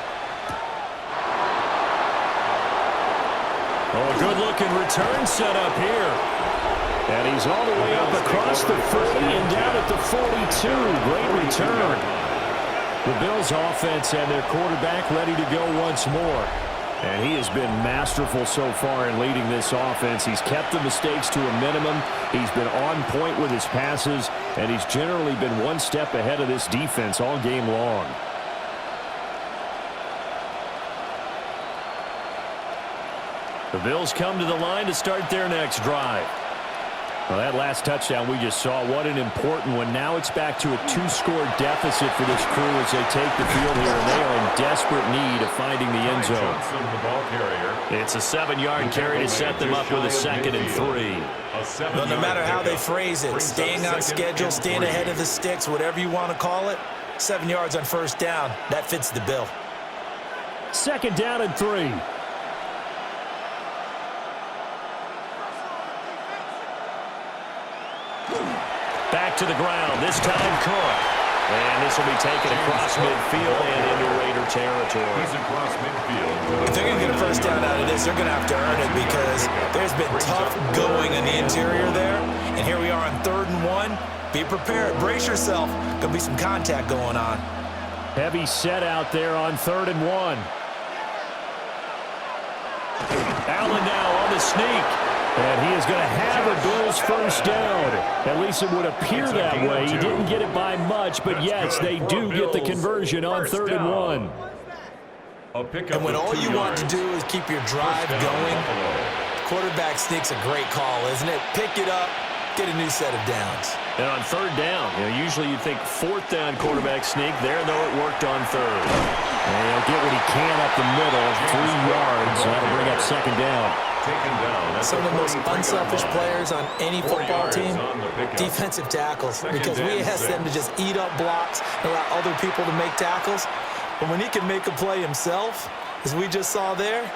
Oh, a good-looking return set up here. And he's all the way up across the 40 and down at the 42. Great return. The Bills' offense and their quarterback ready to go once more. And he has been masterful so far in leading this offense. He's kept the mistakes to a minimum. He's been on point with his passes, and he's generally been one step ahead of this defense all game long. The Bills come to the line to start their next drive. Well, that last touchdown we just saw, what an important one. Now it's back to a 2-score deficit for this crew as they take the field here, and they are in desperate need of finding the end zone. It's a 7-yard carry to set them up with a 2nd and 3. Well, no matter how they phrase it, staying on schedule, staying ahead of the sticks, whatever you want to call it, 7 yards on 1st down, that fits the bill. 2nd down and 3. Back to the ground, this time Cook. And this will be taken across midfield and into Raider territory. He's across midfield. If they're going to get a first down out of this, they're going to have to earn it because there's been tough going in the interior there. And here we are on 3rd and 1. Be prepared. Brace yourself. Going to be some contact going on. Heavy set out there on 3rd and 1. Allen now on the sneak. And he is going to have a Bills first down. At least it would appear that way. He didn't get it by much, but yes, they do get the conversion on 3rd and 1. And when all you want to do is keep your drive going, quarterback sneak's a great call, isn't it? Pick it up, get a new set of downs. And on 3rd down, usually you think 4th down quarterback sneak. There, though, it worked on 3rd. And he'll get what he can up the middle, 3 yards. That'll bring up 2nd down. Some of the most unselfish players on any football team, defensive tackles, because we ask them to just eat up blocks and allow other people to make tackles. But when he can make a play himself, as we just saw there,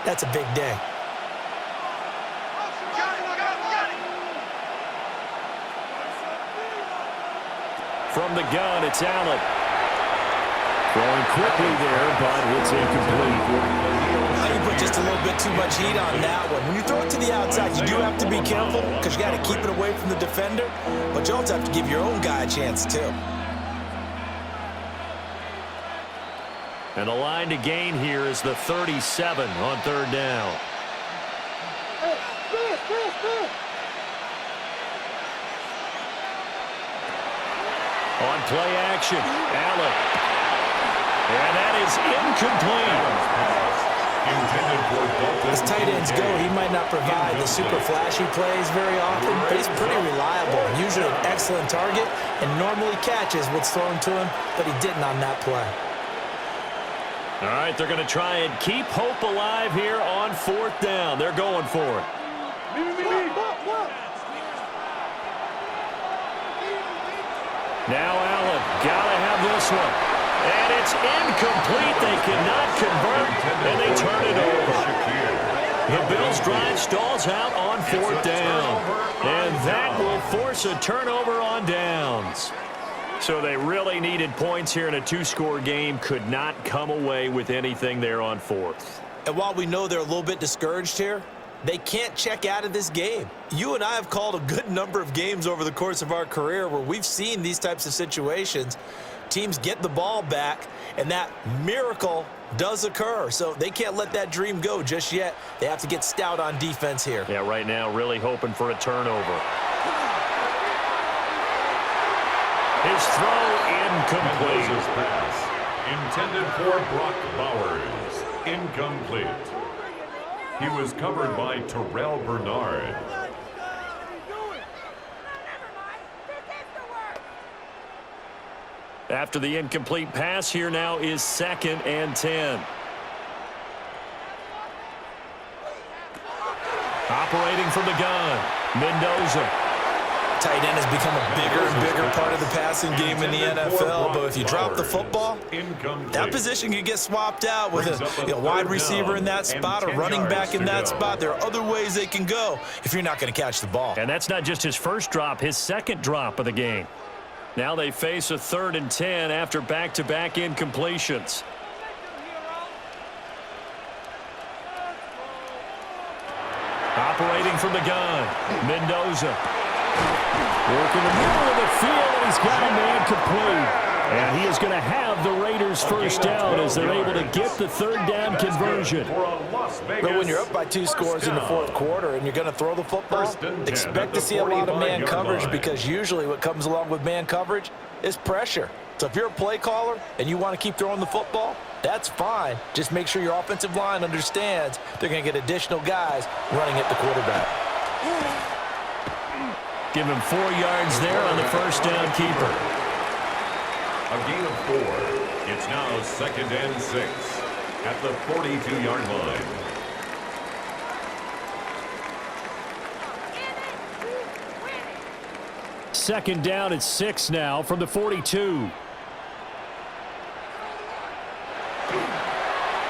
that's a big day. From the gun, it's Allen. Throwing quickly there, but it's incomplete. You put just a little bit too much heat on that one. When you throw it to the outside, you do have to be careful because you got to keep it away from the defender, but you also have to give your own guy a chance too. And the line to gain here is the 37 on 3rd down. On play action, Allen. And that is incomplete. As tight ends go, he might not provide the super flashy plays very often, but he's pretty reliable. Usually an excellent target and normally catches what's thrown to him, but he didn't on that play. All right, they're going to try and keep hope alive here on 4th down. They're going for it. Now Allen, gotta have this one. And it's incomplete. They cannot convert, and they turn it over. The Bills' drive stalls out on 4th down. And that will force a turnover on downs. So they really needed points here in a 2-score game. Could not come away with anything there on 4th. And while we know they're a little bit discouraged here, they can't check out of this game. You and I have called a good number of games over the course of our career where we've seen these types of situations. Teams get the ball back, and that miracle does occur. So they can't let that dream go just yet. They have to get stout on defense here. Yeah, right now really hoping for a turnover. His throw incomplete. His pass intended for Brock Bowers. Incomplete. He was covered by Terrell Bernard. After the incomplete pass, here now is 2nd and 10. Operating from the gun, Mendoza. Tight end has become a bigger and bigger part of the passing game in the NFL, but if you drop the football, that position can get swapped out with a wide receiver in that spot, a running back in that spot. There are other ways they can go if you're not going to catch the ball. And that's not just his first drop, his 2nd drop of the game. Now they face a 3rd and 10 after back-to-back incompletions. Operating from the gun, Mendoza. Working the middle of the field, and he's got a man complete. And he is going to have the Raiders first down as they're able to get the 3rd down conversion. But when you're up by 2 scores in the 4th quarter and you're going to throw the football, expect to see a lot of man coverage because usually what comes along with man coverage is pressure. So if you're a play caller and you want to keep throwing the football, that's fine. Just make sure your offensive line understands they're going to get additional guys running at the quarterback. Give him 4 yards there on the first down keeper. A gain of 4. It's now 2nd and 6 at the 42-yard line. Second down at 6 now from the 42.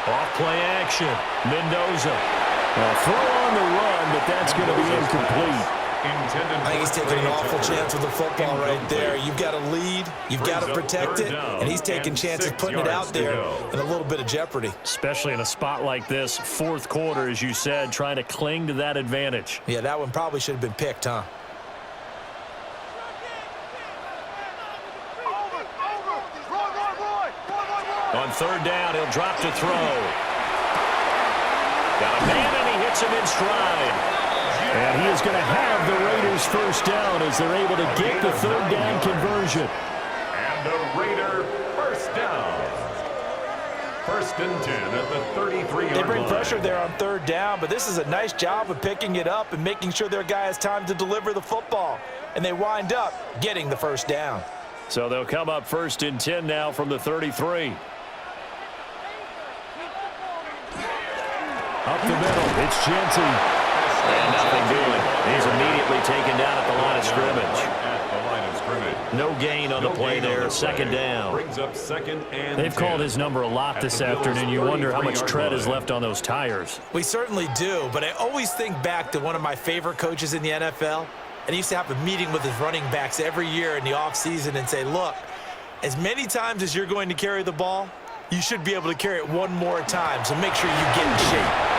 Off play action. Mendoza. A throw on the run, but that's going to be incomplete. I think he's taking an awful chance with the football right there. You've got to lead, you've got to protect it, and he's taking chances putting it out there in a little bit of jeopardy. Especially in a spot like this, fourth quarter, as you said, trying to cling to that advantage. Yeah, that one probably should have been picked, huh? On third down, he'll drop to throw. Got a man, and he hits him in stride. And he is going to have the Raiders first down as they're able to get the third down conversion. And the Raider first down. First and 10 at the 33-yard line. They bring pressure there on third down, but this is a nice job of picking it up and making sure their guy has time to deliver the football. And they wind up getting the first down. So they'll come up first and 10 now from the 33. Up the middle, it's Jensen. And nothing doing. He's immediately taken down at the line of scrimmage. No gain on the play there. Second down. Brings up second and They've called his number a lot this afternoon. You wonder how much tread is left on those tires. We certainly do, but I always think back to one of my favorite coaches in the NFL. And he used to have a meeting with his running backs every year in the offseason and say, look, as many times as you're going to carry the ball, you should be able to carry it one more time, so make sure you get in shape.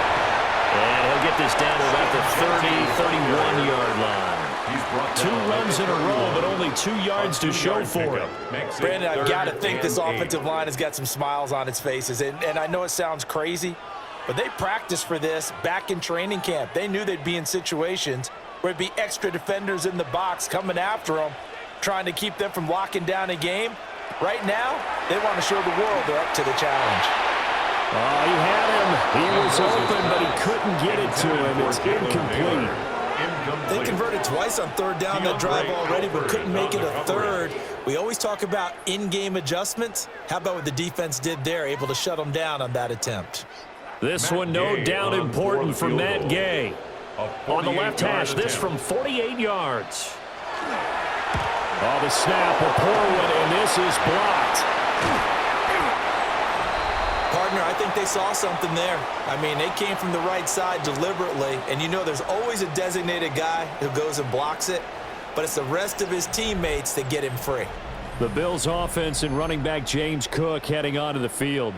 And he'll get this down to about the 30, 31-yard line. 2 runs in a row, but only 2 yards to show for it. Brandon, I've got to think this offensive line has got some smiles on its faces. And I know it sounds crazy, but they practiced for this back in training camp. They knew they'd be in situations where it'd be extra defenders in the box coming after them, trying to keep them from locking down a game. Right now, they want to show the world they're up to the challenge. Oh, he had him. He was open, but he couldn't get it to him. It's incomplete. They converted twice on third down that drive already, but couldn't make it a third. We always talk about in-game adjustments. How about what the defense did there, able to shut them down on that attempt? This one no doubt important for Matt Gay. On the left hash, this from 48 yards. Oh, the snap, a poor one, and this is blocked. Partner, I think they saw something there. I mean, they came from the right side deliberately, and you know there's always a designated guy who goes and blocks it, but it's the rest of his teammates that get him free. The Bills' offense and running back James Cook heading onto the field.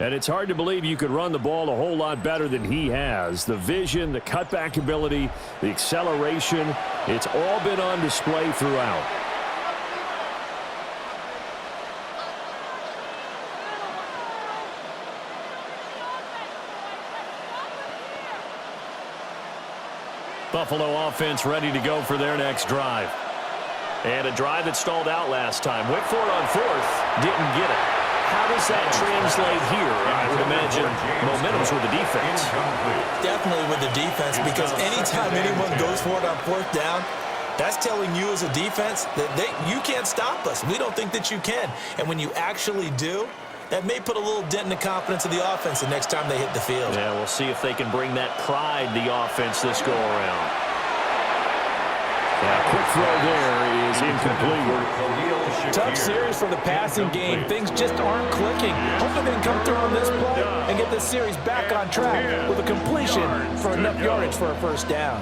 And it's hard to believe you could run the ball a whole lot better than he has. The vision, the cutback ability, the acceleration, it's all been on display throughout. Buffalo offense ready to go for their next drive. And a drive that stalled out last time. Went for it on fourth, didn't get it. How does that translate here? I would imagine momentum's with the defense. Definitely with the defense, because anytime anyone goes for it on fourth down, that's telling you as a defense that you can't stop us. We don't think that you can. And when you actually do, that may put a little dent in the confidence of the offense the next time they hit the field. Yeah, we'll see if they can bring that pride, the offense, this go-around. Yeah, quick throw there is incomplete. Tough series for the passing game. Things just aren't clicking. Hopefully they can come through on this play and get this series back on track with a completion for enough yardage for a first down.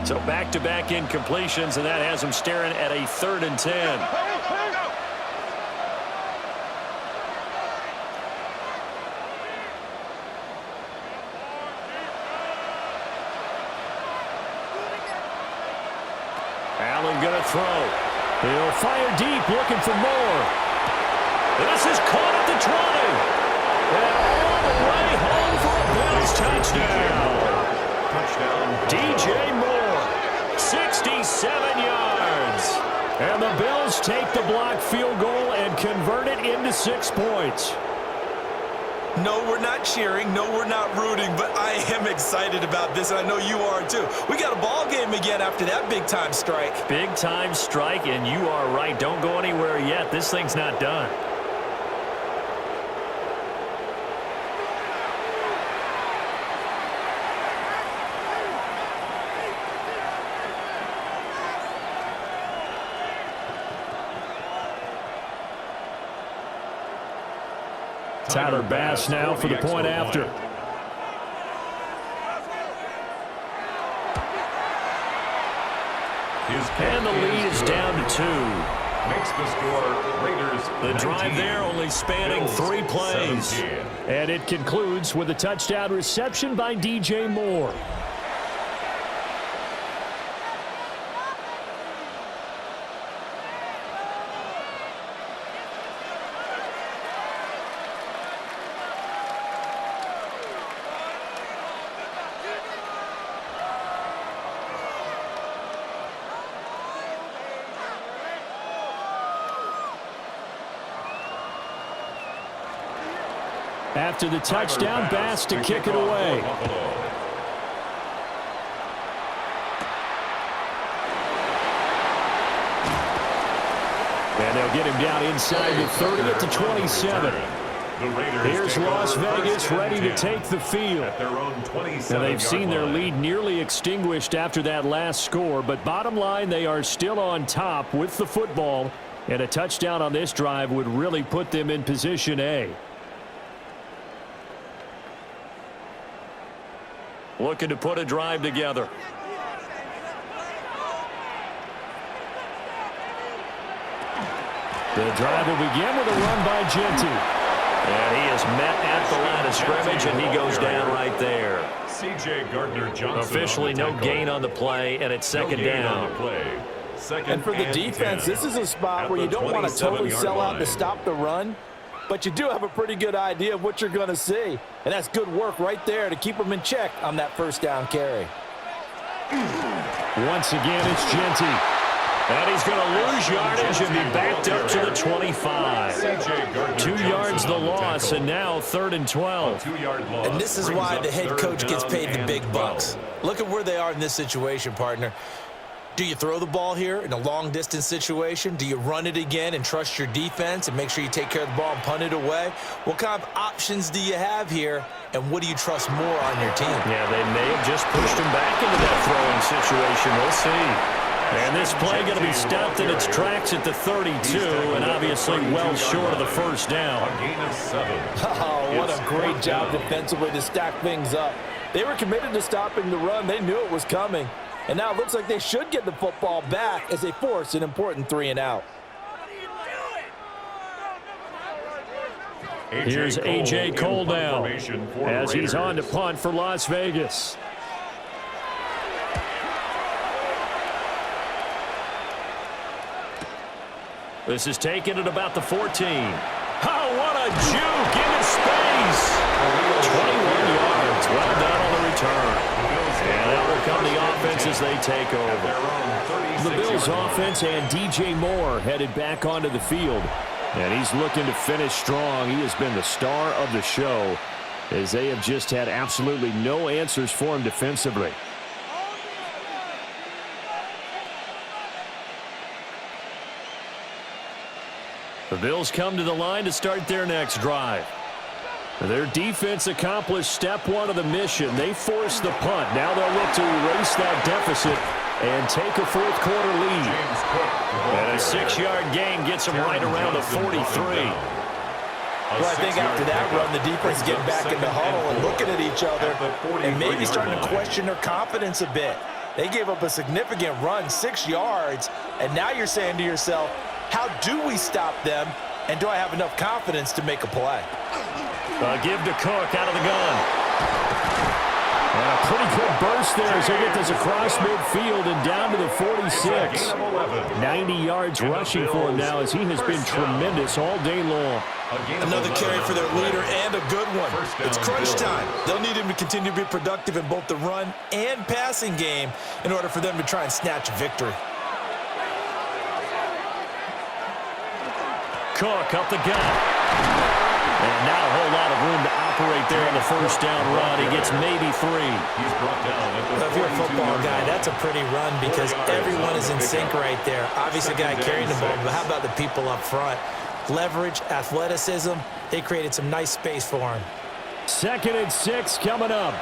So back-to-back incompletions, and that has them staring at a 3rd and 10. Allen going to throw. He'll fire deep, looking for more. This is caught at the 20. And all the way home for a Bills touchdown. DJ Moore, 67 yards. And the Bills take the blocked field goal and convert it into 6 points. No, we're not cheering. No, we're not rooting, but I am excited about this, and I know you are too. We got a ball game again after that big-time strike. Big-time strike, and you are right. Don't go anywhere yet. This thing's not done. Tyler Bass now for the point after. And the lead is down to 2. Makes the score Raiders The 19, drive there only spanning Bills 3 plays. 17. And it concludes with a touchdown reception by DJ Moore. After the touchdown, Bass to kick it away. And they'll get him down inside the 30 at the 27. Here's Las Vegas ready to take the field. Now they've seen their lead nearly extinguished after that last score, but bottom line, they are still on top with the football, and a touchdown on this drive would really put them in position A. Looking to put a drive together. The drive will begin with a run by Genty. And he is met at the line of scrimmage, and he goes down right there. C.J. Gardner-Johnson. Officially no gain on the play, and it's second down. And for the defense, this is a spot where you don't want to totally sell out to stop the run, but you do have a pretty good idea of what you're going to see. And that's good work right there to keep them in check on that first down carry. Once again, it's Genty. And he's going to lose yardage and be backed up to the 25. 2 yards the loss, and now 3rd and 12. And this is why the head coach gets paid the big bucks. Look at where they are in this situation, partner. Do you throw the ball here in a long-distance situation? Do you run it again and trust your defense and make sure you take care of the ball and punt it away? What kind of options do you have here, and what do you trust more on your team? Yeah, they may have just pushed him back into that throwing situation. We'll see. And this play going to be stopped in its tracks at the 32, and obviously well short of the first down. Oh, what a great job defensively to stack things up. They were committed to stopping the run. They knew it was coming. And now it looks like they should get the football back as they force an important 3 and out. Here's A.J. Cole now as he's on to punt for Las Vegas. This is taken at about the 14. Oh, what a juke into space. 21 yards. Well done on the return. And now will come the offense as they take over. The Bills offense and DJ Moore headed back onto the field. And he's looking to finish strong. He has been the star of the show as they have just had absolutely no answers for him defensively. The Bills come to the line to start their next drive. Their defense accomplished step 1 of the mission. They forced the punt. Now they'll look to erase that deficit and take a 4th quarter lead. And a 6-yard gain gets them right around the 43. Well, I think after that run, the defense getting back in the huddle and looking at each other and maybe starting to question their confidence a bit. They gave up a significant run, 6 yards, and now you're saying to yourself, how do we stop them, and do I have enough confidence to make a play? Give to Cook out of the gun. And a pretty good burst there as they get this across midfield and down to the 46. 90 yards rushing for him now as he has been tremendous all day long. Another carry for their leader and a good one. It's crunch time. They'll need him to continue to be productive in both the run and passing game in order for them to try and snatch victory. Cook up the gut. And not a whole lot of room to operate there in the first down run. He gets maybe 3. He's brought down. If you're a football guy, that's a pretty run because everyone is in sync right there. Obviously, the guy carrying the ball, but how about the people up front? Leverage, athleticism, they created some nice space for him. 2nd and 6 coming up.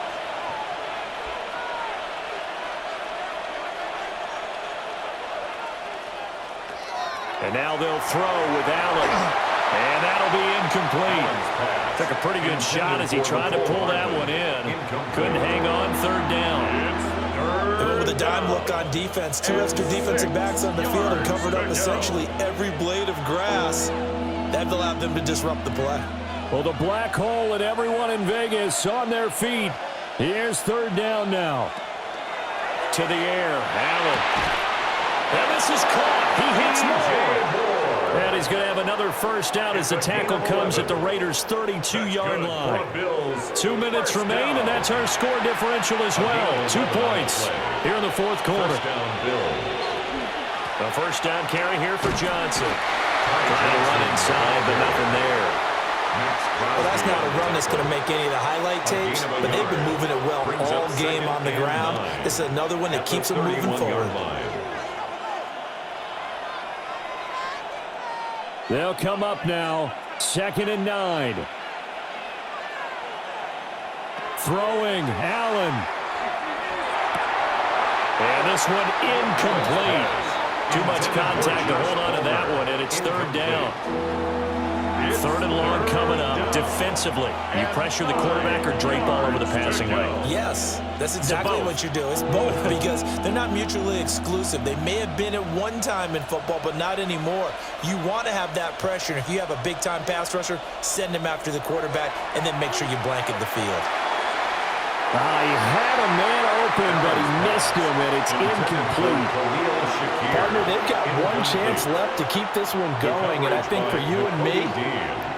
And now they'll throw with Allen. And that'll be incomplete. Took a pretty good shot as he tried to pull that one in. Couldn't hang on 3rd down. They went with a dime look on defense. 2 extra defensive backs on the field and covered up essentially every blade of grass. That allowed them to disrupt the play. Well, the black hole and everyone in Vegas on their feet. Here's 3rd down now. To the air, Allen. And this is caught. He hits Moore. And he's going to have another first down as the tackle comes at the Raiders' 32-yard line. 2 minutes remain, and that's our score differential as well. 2 points here in the 4th quarter. A first down carry here for Johnson. Trying to run inside, but nothing there. Well, that's not a run that's going to make any of the highlight tapes, but they've been moving it well all game on the ground. This is another one that keeps them moving forward. They'll come up now, 2nd and 9. Throwing, Allen. And this one incomplete. Too much contact to hold on to that one, and it's 3rd down. 3rd and long coming up. Defensively, you pressure the quarterback or drape all over the passing lane? Yes, that's exactly what you do. It's both because they're not mutually exclusive. They may have been at one time in football, but not anymore. You want to have that pressure. And if you have a big-time pass rusher, send him after the quarterback and then make sure you blanket the field. He had a man open, but he missed him, and it's incomplete. Partner, they've got one chance left to keep this one going, and I think for you and me,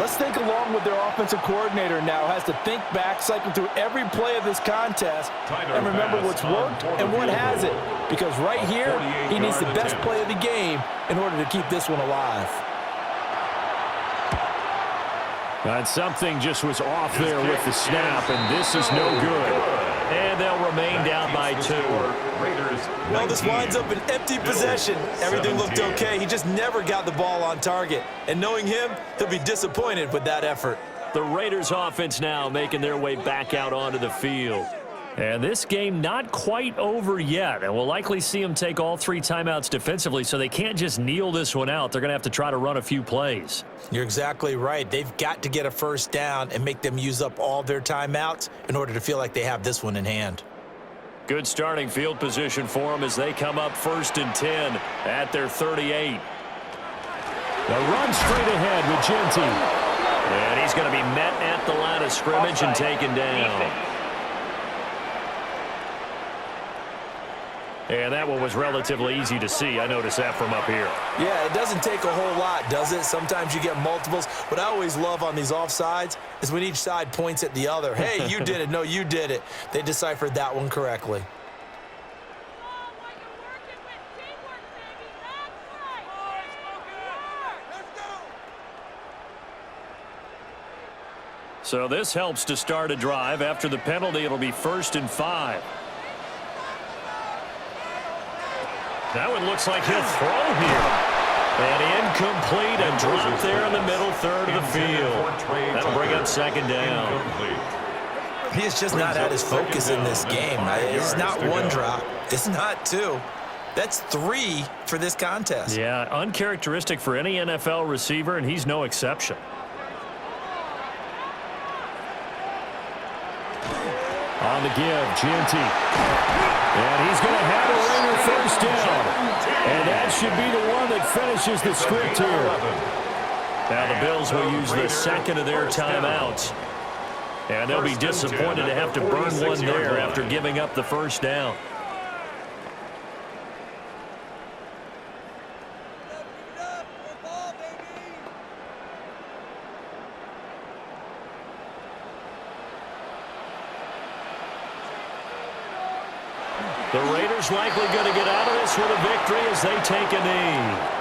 let's think along with their offensive coordinator now. Has to think back, cycle through every play of this contest, and remember what's worked and what hasn't. Because right here, he needs the best play of the game in order to keep this one alive. And something just was off there with the snap, and this is no good. And they'll remain down by 2. No, this winds up an empty possession. Everything looked okay. He just never got the ball on target. And knowing him, he'll be disappointed with that effort. The Raiders offense now making their way back out onto the field. And this game not quite over yet. And we'll likely see them take all 3 timeouts defensively, so they can't just kneel this one out. They're going to have to try to run a few plays. You're exactly right. They've got to get a first down and make them use up all their timeouts in order to feel like they have this one in hand. Good starting field position for them as they come up 1st and 10 at their 38. The run straight ahead with Genty. And he's going to be met at the line of scrimmage and taken down. And that one was relatively easy to see. I noticed that from up here. Yeah, it doesn't take a whole lot, does it? Sometimes you get multiples. What I always love on these offsides is when each side points at the other. Hey, you did it. No, you did it. They deciphered that one correctly. So this helps to start a drive. After the penalty, it'll be 1st and 5. That one looks like he'll throw here. And incomplete, a drop there in the middle 3rd of the field. That'll bring up 2nd down. He has just not had his focus in this game. It's not 1 drop. It's not 2. That's 3 for this contest. Yeah, uncharacteristic for any NFL receiver, and he's no exception. On the give, Genty. And he's going to have a ringer 1st down. And that should be the one that finishes the script here. Now the Bills will use the 2nd of their timeouts. And they'll be disappointed to have to burn one there after giving up the 1st down. The Raiders likely going to get out of this with a victory as they take a knee.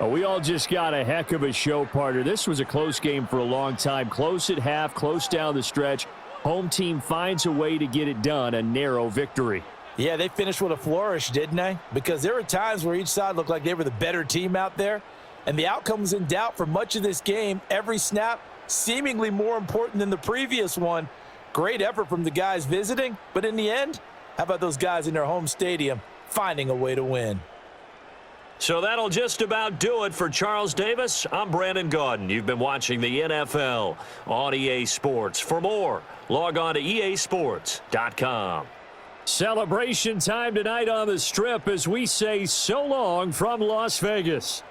We all just got a heck of a show, partner. This was a close game for a long time. Close at half, close down the stretch. Home team finds a way to get it done, a narrow victory. Yeah, they finished with a flourish, didn't they? Because there were times where each side looked like they were the better team out there. and the outcome was in doubt for much of this game. Every snap seemingly more important than the previous one. Great effort from the guys visiting, but in the end, how about those guys in their home stadium finding a way to win? So that'll just about do it for Charles Davis. I'm Brandon Gaudin. You've been watching the NFL on EA Sports. For more, log on to easports.com. Celebration time tonight on the Strip as we say so long from Las Vegas.